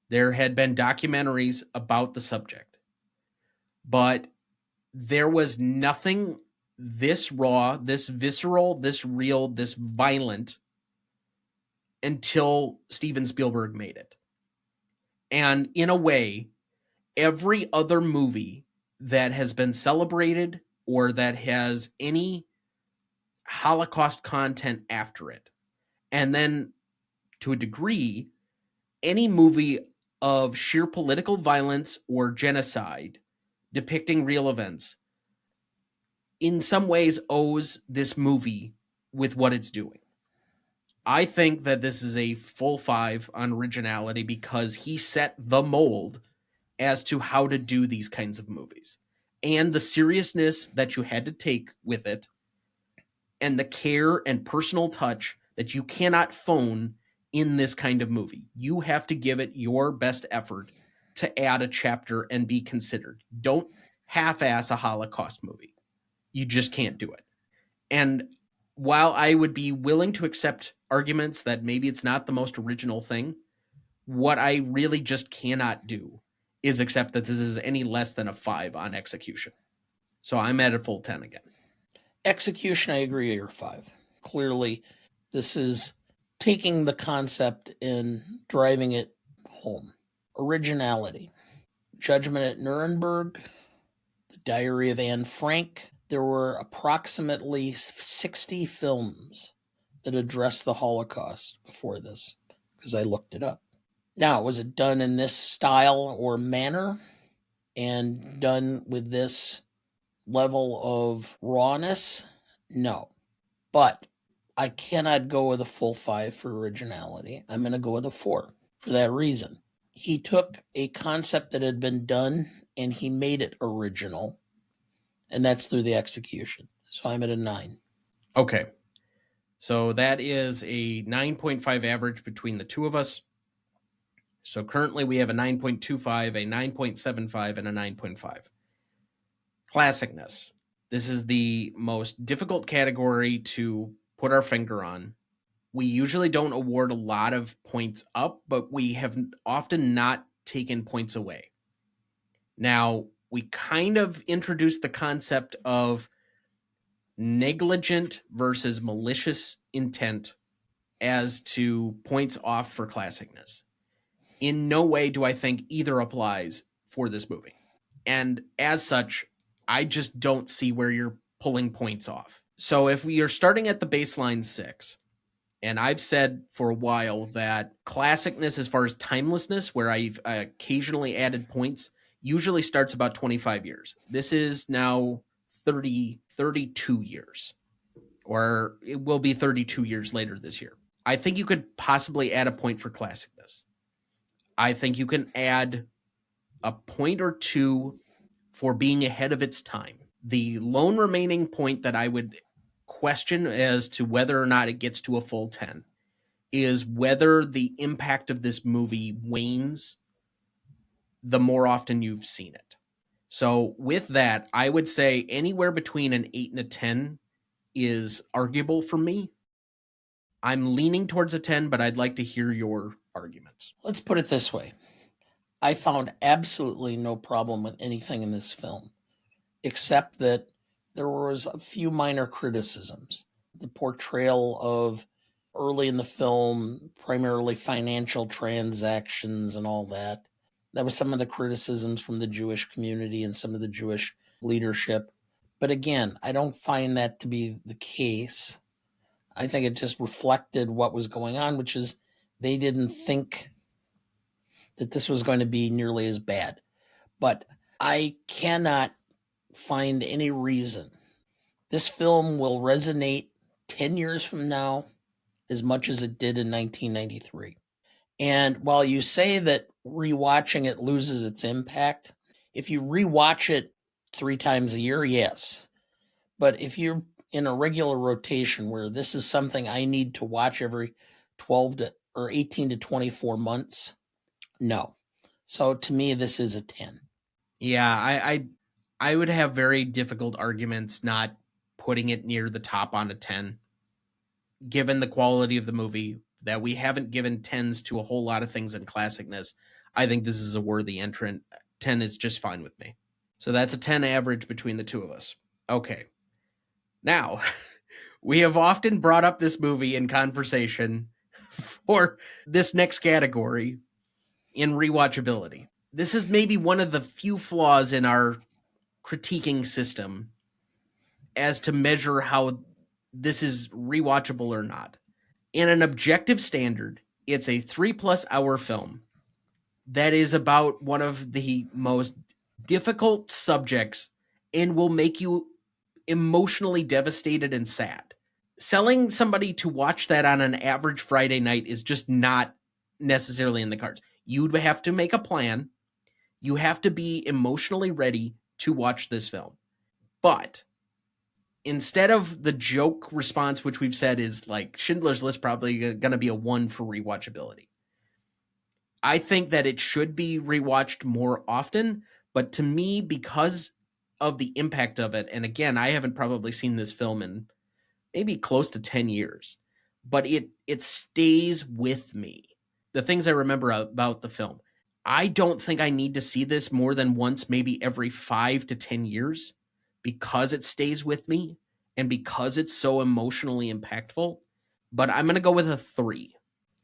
There had been documentaries about the subject. But there was nothing this raw, this visceral, this real, this violent until Steven Spielberg made it. And in a way, every other movie that has been celebrated or that has any Holocaust content after it, and then to a degree, any movie of sheer political violence or genocide depicting real events, in some ways owes this movie with what it's doing. I think that this is a full 5 on originality because he set the mold as to how to do these kinds of movies and the seriousness that you had to take with it and the care and personal touch that you cannot phone in this kind of movie. You have to give it your best effort to add a chapter and be considered. Don't half-ass a Holocaust movie. You just can't do it. And while I would be willing to accept arguments that maybe it's not the most original thing, what I really just cannot do is accept that this is any less than a 5 on execution. So I'm at a full 10 again. Execution, I agree, you're 5. Clearly, this is taking the concept and driving it home. Originality. Judgment at Nuremberg, The Diary of Anne Frank. There were approximately 60 films that addressed the Holocaust before this, because I looked it up. Now, was it done in this style or manner and done with this level of rawness? No. But I cannot go with a full 5 for originality. I'm going to go with a 4 for that reason. He took a concept that had been done and he made it original, and that's through the execution. So I'm at a 9. Okay. So that is a 9.5 average between the two of us. So currently we have a 9.25, a 9.75, and a 9.5. Classicness. This is the most difficult category to put our finger on. We usually don't award a lot of points up, but we have often not taken points away. Now, we kind of introduced the concept of negligent versus malicious intent as to points off for classicness. In no way do I think either applies for this movie. And as such, I just don't see where you're pulling points off. So if you're starting at the baseline 6, and I've said for a while that classicness as far as timelessness, where I've occasionally added points, usually starts about 25 years. This is now 32 years, or it will be 32 years later this year. I think you could possibly add a point for classicness. I think you can add a point or two for being ahead of its time. The lone remaining point that I would question as to whether or not it gets to a full 10 is whether the impact of this movie wanes the more often you've seen it. So with that, I would say anywhere between an 8 and a 10 is arguable for me. I'm leaning towards a 10, but I'd like to hear your arguments. Let's put it this way. I found absolutely no problem with anything in this film, except that there was a few minor criticisms. The portrayal of early in the film, primarily financial transactions and all that. That was some of the criticisms from the Jewish community and some of the Jewish leadership. But again, I don't find that to be the case. I think it just reflected what was going on, which is they didn't think that this was going to be nearly as bad. But I cannot find any reason. This film will resonate 10 years from now as much as it did in 1993. And while you say that rewatching it loses its impact, if you rewatch it 3 times a year, yes. But if you're in a regular rotation where this is something I need to watch every 12 to or 18 to 24 months, no. So to me, this is a 10. Yeah, I would have very difficult arguments not putting it near the top on a 10, given the quality of the movie, that we haven't given 10s to a whole lot of things in classicness. I think this is a worthy entrant. 10 is just fine with me. So that's a 10 average between the two of us. Okay. Now, we have often brought up this movie in conversation for this next category in rewatchability. This is maybe one of the few flaws in our critiquing system as to measure how this is rewatchable or not. In an objective standard, it's a 3+ hour film that is about one of the most difficult subjects and will make you emotionally devastated and sad. Selling somebody to watch that on an average Friday night is just not necessarily in the cards. You'd have to make a plan. You have to be emotionally ready to watch this film. But instead of the joke response, which we've said is like Schindler's List probably going to be a 1 for rewatchability, I think that it should be rewatched more often. But to me, because of the impact of it, and again, I haven't probably seen this film in maybe close to 10 years, but it stays with me. The things I remember about the film, I don't think I need to see this more than once, maybe every 5 to 10 years, because it stays with me and because it's so emotionally impactful. But I'm going to go with a 3.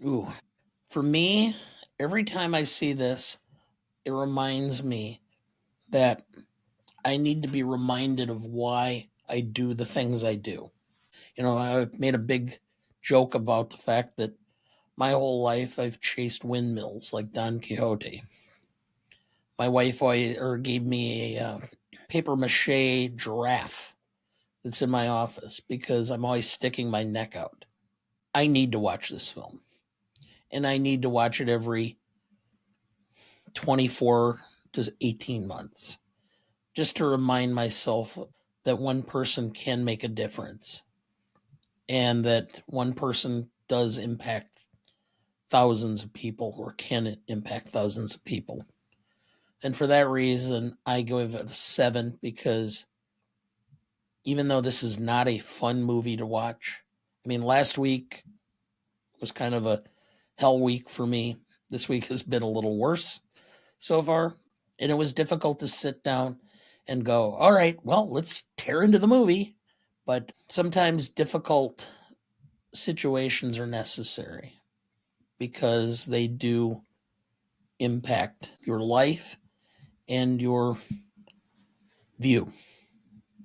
Ooh. For me, every time I see this, it reminds me that I need to be reminded of why I do the things I do. You know, I've made a big joke about the fact that my whole life I've chased windmills like Don Quixote. My wife gave me a paper mache giraffe that's in my office because I'm always sticking my neck out. I need to watch this film, and I need to watch it every 24 to 18 months just to remind myself that one person can make a difference and that one person does impact thousands of people or can impact thousands of people. And for that reason, I give it a 7 because even though this is not a fun movie to watch, I mean, last week was kind of a hell week for me. This week has been a little worse so far. And it was difficult to sit down and go, all right, well, let's tear into the movie. But sometimes difficult situations are necessary because they do impact your life and your view.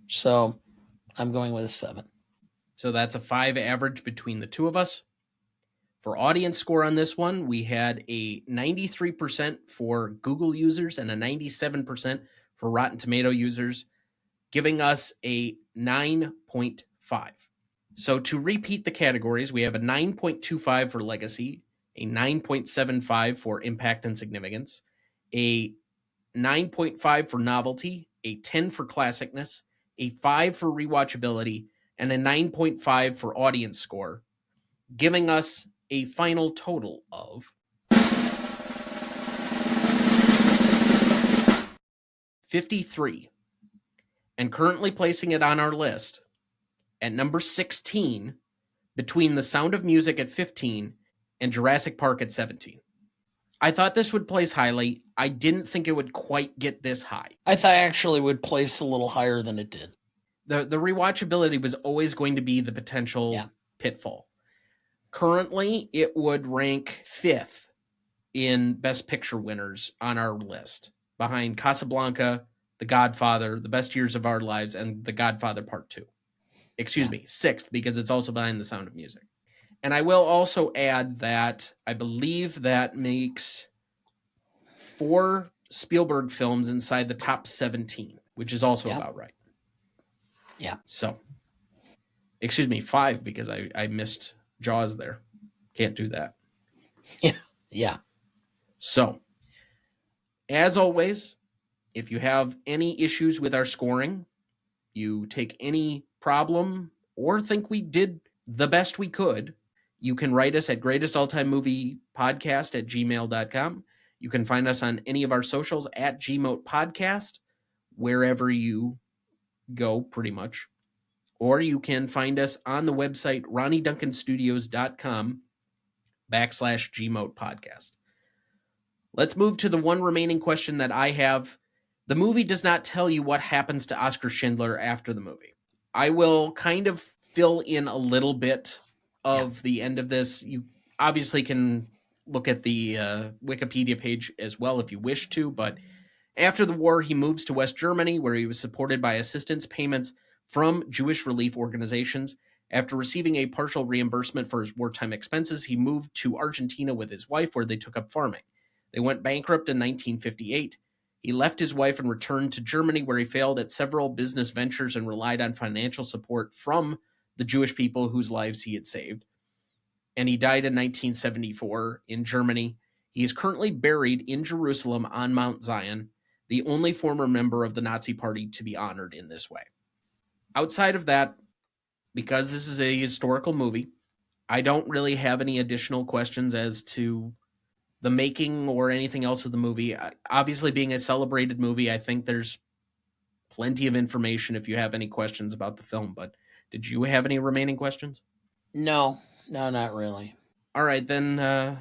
So I'm going with a 7. So that's a 5 average between the two of us. For audience score on this one, we had a 93% for Google users and a 97% for Rotten Tomato users, giving us a 9.5. So to repeat the categories, we have a 9.25 for legacy, a 9.75 for impact and significance, a 9.5 for novelty, a 10 for classicness, a 5 for rewatchability, and a 9.5 for audience score, giving us a final total of 53. And currently placing it on our list at number 16, between The Sound of Music at 15 and Jurassic Park at 17. I thought this would place highly. I didn't think it would quite get this high. I thought actually would place a little higher than it did. The rewatchability was always going to be the potential pitfall. Currently, it would rank 5th in Best Picture winners on our list, behind Casablanca, The Godfather, The Best Years of Our Lives, and The Godfather Part 2. Excuse me, 6th, because it's also behind The Sound of Music. And I will also add that I believe that makes 4 Spielberg films inside the top 17, which is also about right. Yeah. So, excuse me, 5, because I missed Jaws there. Can't do that. Yeah. So, as always, if you have any issues with our scoring, you take any problem or think we did the best we could, you can write us at greatestaltimemoviepodcast@gmail.com. You can find us on any of our socials at Gmote Podcast, wherever you go, pretty much. Or you can find us on the website ronnieduncanstudios.com/Gmote Podcast. Let's move to the one remaining question that I have. The movie does not tell you what happens to Oskar Schindler after the movie. I will kind of fill in a little bit of the end of this. You obviously can look at the Wikipedia page as well if you wish to, but after the war, he moves to West Germany, where he was supported by assistance payments from Jewish relief organizations. After receiving a partial reimbursement for his wartime expenses, he moved to Argentina with his wife, where they took up farming. They went bankrupt in 1958. He left his wife and returned to Germany, where he failed at several business ventures and relied on financial support from the Jewish people whose lives he had saved. And he died in 1974 in Germany. He is currently buried in Jerusalem on Mount Zion, the only former member of the Nazi Party to be honored in this way. Outside of that, because this is a historical movie, I don't really have any additional questions as to the making or anything else of the movie. Obviously, being a celebrated movie, I think there's plenty of information if you have any questions about the film. But did you have any remaining questions? No, not really. All right, then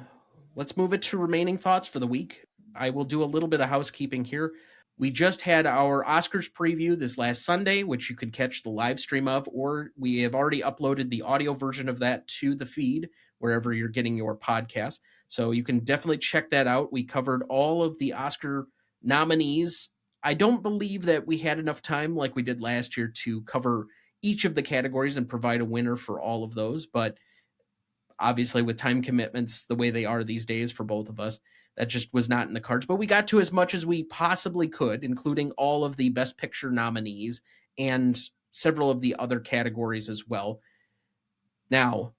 let's move it to remaining thoughts for the week. I will do a little bit of housekeeping here. We just had our Oscars preview this last Sunday, which you could catch the live stream of, or we have already uploaded the audio version of that to the feed, wherever you're getting your podcast. So you can definitely check that out. We covered all of the Oscar nominees. I don't believe that we had enough time like we did last year to cover each of the categories and provide a winner for all of those. But obviously with time commitments the way they are these days for both of us, that just was not in the cards. But we got to as much as we possibly could, including all of the Best Picture nominees and several of the other categories as well. Now,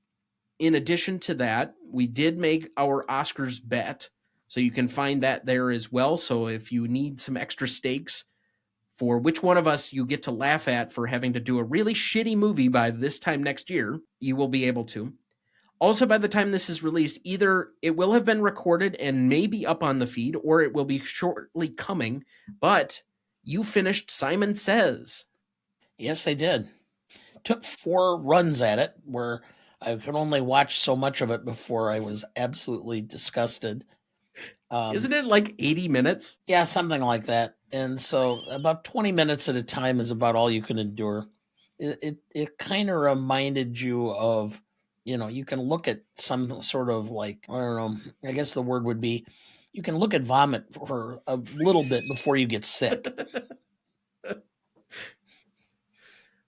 in addition to that, we did make our Oscars bet, so you can find that there as well. So if you need some extra stakes for which one of us you get to laugh at for having to do a really shitty movie by this time next year, you will be able to. Also, by the time this is released, either it will have been recorded and maybe up on the feed, or it will be shortly coming. But you finished Simon Says. Yes, I did. Took 4 runs at it, where I could only watch so much of it before I was absolutely disgusted. Isn't it like 80 minutes? Yeah, something like that. And so about 20 minutes at a time is about all you can endure. It kind of reminded you of, you can look at some sort of like, I don't know, I guess the word would be, you can look at vomit for a little bit before you get sick.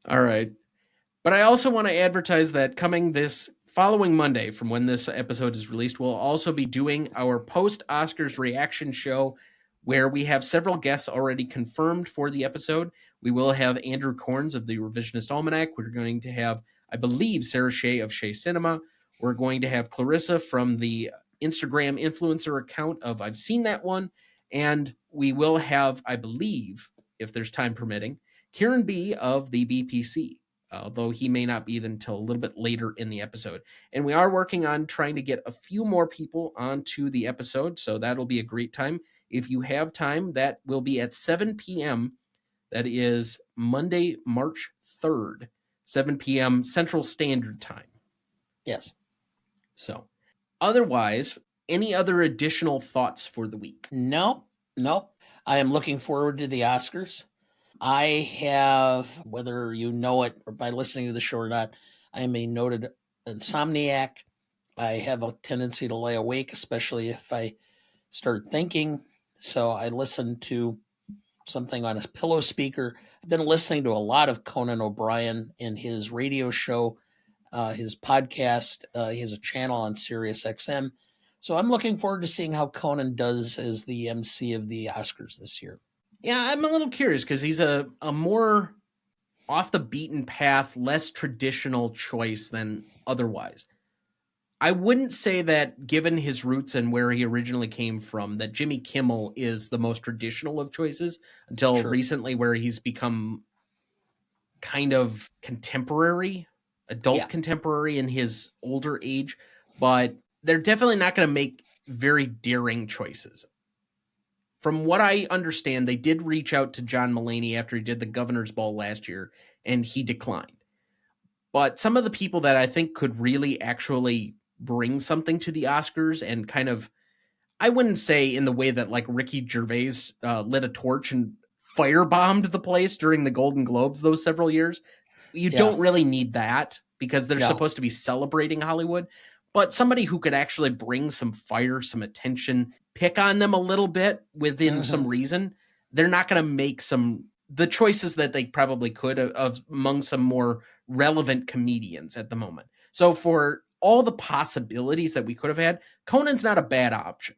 All right. But I also want to advertise that coming this following Monday from when this episode is released, we'll also be doing our post-Oscars reaction show where we have several guests already confirmed for the episode. We will have Andrew Corns of the Revisionist Almanac. We're going to have, I believe, Sarah Shea of Shea Cinema. We're going to have Clarissa from the Instagram influencer account of I've Seen That One. And we will have, I believe, if there's time permitting, Kieran B. of the BPC, although he may not be until a little bit later in the episode. And we are working on trying to get a few more people onto the episode, so that'll be a great time. If you have time, that will be at 7 p.m. That is Monday, March 3rd, 7 p.m. Central Standard Time. Yes. So, otherwise, any other additional thoughts for the week? No. I am looking forward to the Oscars. I have, whether you know it or by listening to the show or not, I am a noted insomniac. I have a tendency to lay awake, especially if I start thinking. So I listen to something on a pillow speaker. I've been listening to a lot of Conan O'Brien in his radio show, his podcast. He has a channel on Sirius XM. So I'm looking forward to seeing how Conan does as the MC of the Oscars this year. Yeah, I'm a little curious because he's a more off the beaten path, less traditional choice than otherwise. I wouldn't say that, given his roots and where he originally came from, that Jimmy Kimmel is the most traditional of choices until recently, where he's become kind of contemporary, adult contemporary in his older age. But they're definitely not going to make very daring choices. From what I understand, they did reach out to John Mulaney after he did the Governor's Ball last year, and he declined. But some of the people that I think could really actually bring something to the Oscars and kind of, I wouldn't say in the way that like Ricky Gervais lit a torch and firebombed the place during the Golden Globes those several years. You don't really need that because they're supposed to be celebrating Hollywood. But somebody who could actually bring some fire, some attention, pick on them a little bit within some reason, they're not going to make the choices that they probably could of among some more relevant comedians at the moment. So for all the possibilities that we could have had, Conan's not a bad option.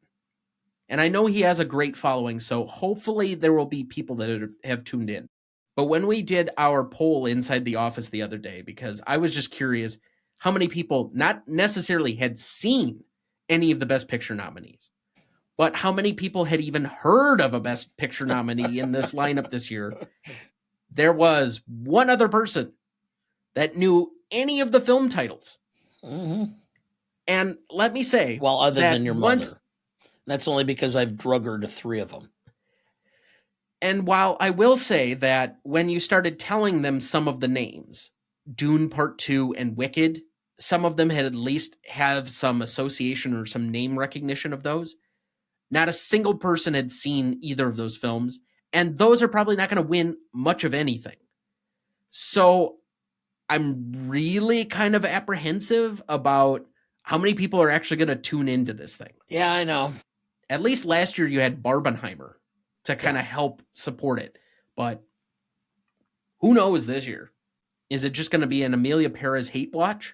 And I know he has a great following, so hopefully there will be people that have tuned in. But when we did our poll inside the office the other day, because I was just curious how many people not necessarily had seen any of the Best Picture nominees, but how many people had even heard of a Best Picture nominee in this lineup this year. There was one other person that knew any of the film titles. And let me say, well, other than your mother. That's only because I've drug her to 3 of them. And while I will say that when you started telling them some of the names, Dune Part 2 and Wicked, some of them had at least have some association or some name recognition of those. Not a single person had seen either of those films, and those are probably not going to win much of anything. So I'm really kind of apprehensive about how many people are actually going to tune into this thing. Yeah, I know. At least last year you had Barbenheimer to kind of help support it. But who knows this year? Is it just going to be an Amelia Perez hate watch?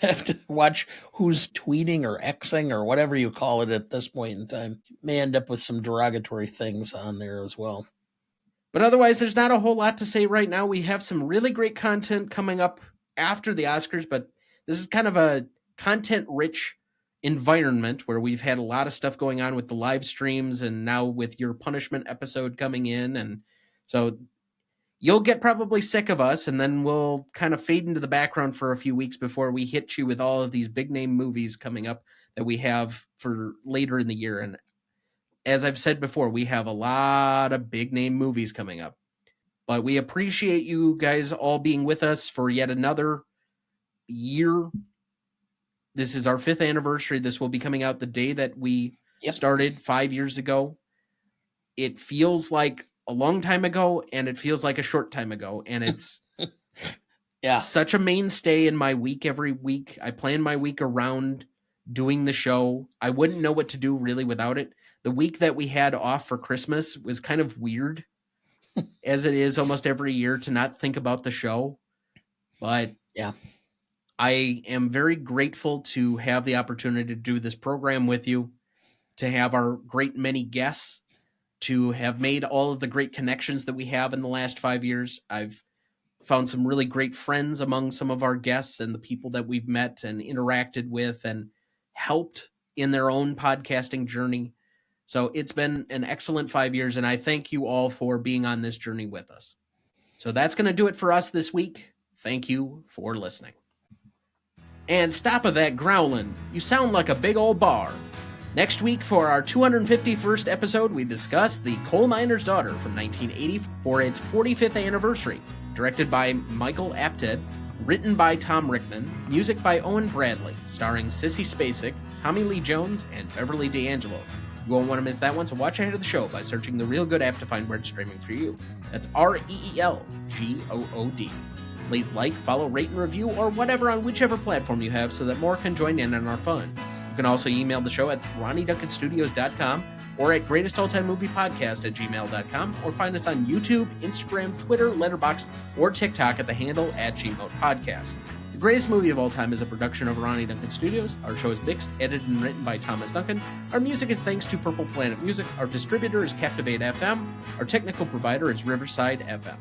Have to watch who's tweeting or Xing or whatever you call it at this point in time. May end up with some derogatory things on there as well. But otherwise, there's not a whole lot to say right now. We have some really great content coming up after the Oscars, but this is kind of a content-rich environment where we've had a lot of stuff going on with the live streams and now with your punishment episode coming in. And so you'll get probably sick of us, and then we'll kind of fade into the background for a few weeks before we hit you with all of these big name movies coming up that we have for later in the year. And as I've said before, we have a lot of big name movies coming up. But we appreciate you guys all being with us for yet another year. This is our 5th anniversary. This will be coming out the day that we started 5 years ago. It feels like a long time ago, and it feels like a short time ago. And it's such a mainstay in my week every week. I plan my week around doing the show. I wouldn't know what to do really without it. The week that we had off for Christmas was kind of weird, as it is almost every year, to not think about the show. But I am very grateful to have the opportunity to do this program with you, to have our great many guests, to have made all of the great connections that we have in the last 5 years. I've found some really great friends among some of our guests and the people that we've met and interacted with and helped in their own podcasting journey. So it's been an excellent 5 years, and I thank you all for being on this journey with us. So that's going to do it for us this week. Thank you for listening. And stop of that growling. You sound like a big old bar. Next week, for our 251st episode, we discuss The Coal Miner's Daughter from 1980 for its 45th anniversary. Directed by Michael Apted, written by Tom Rickman, music by Owen Bradley, starring Sissy Spacek, Tommy Lee Jones, and Beverly D'Angelo. You won't want to miss that one, so watch ahead of the show by searching the Real Good app to find where it's streaming for you. That's REELGOOD. Please like, follow, rate, and review, or whatever on whichever platform you have so that more can join in on our fun. You can also email the show at RonnieDuncanStudios.com or at greatestaltimemoviepodcast@gmail.com, or find us on YouTube, Instagram, Twitter, Letterboxd, or TikTok at the handle @GModePodcast. The Greatest Movie of All Time is a production of Ronnie Duncan Studios. Our show is mixed, edited, and written by Thomas Duncan. Our music is thanks to Purple Planet Music. Our distributor is Captivate FM. Our technical provider is Riverside FM.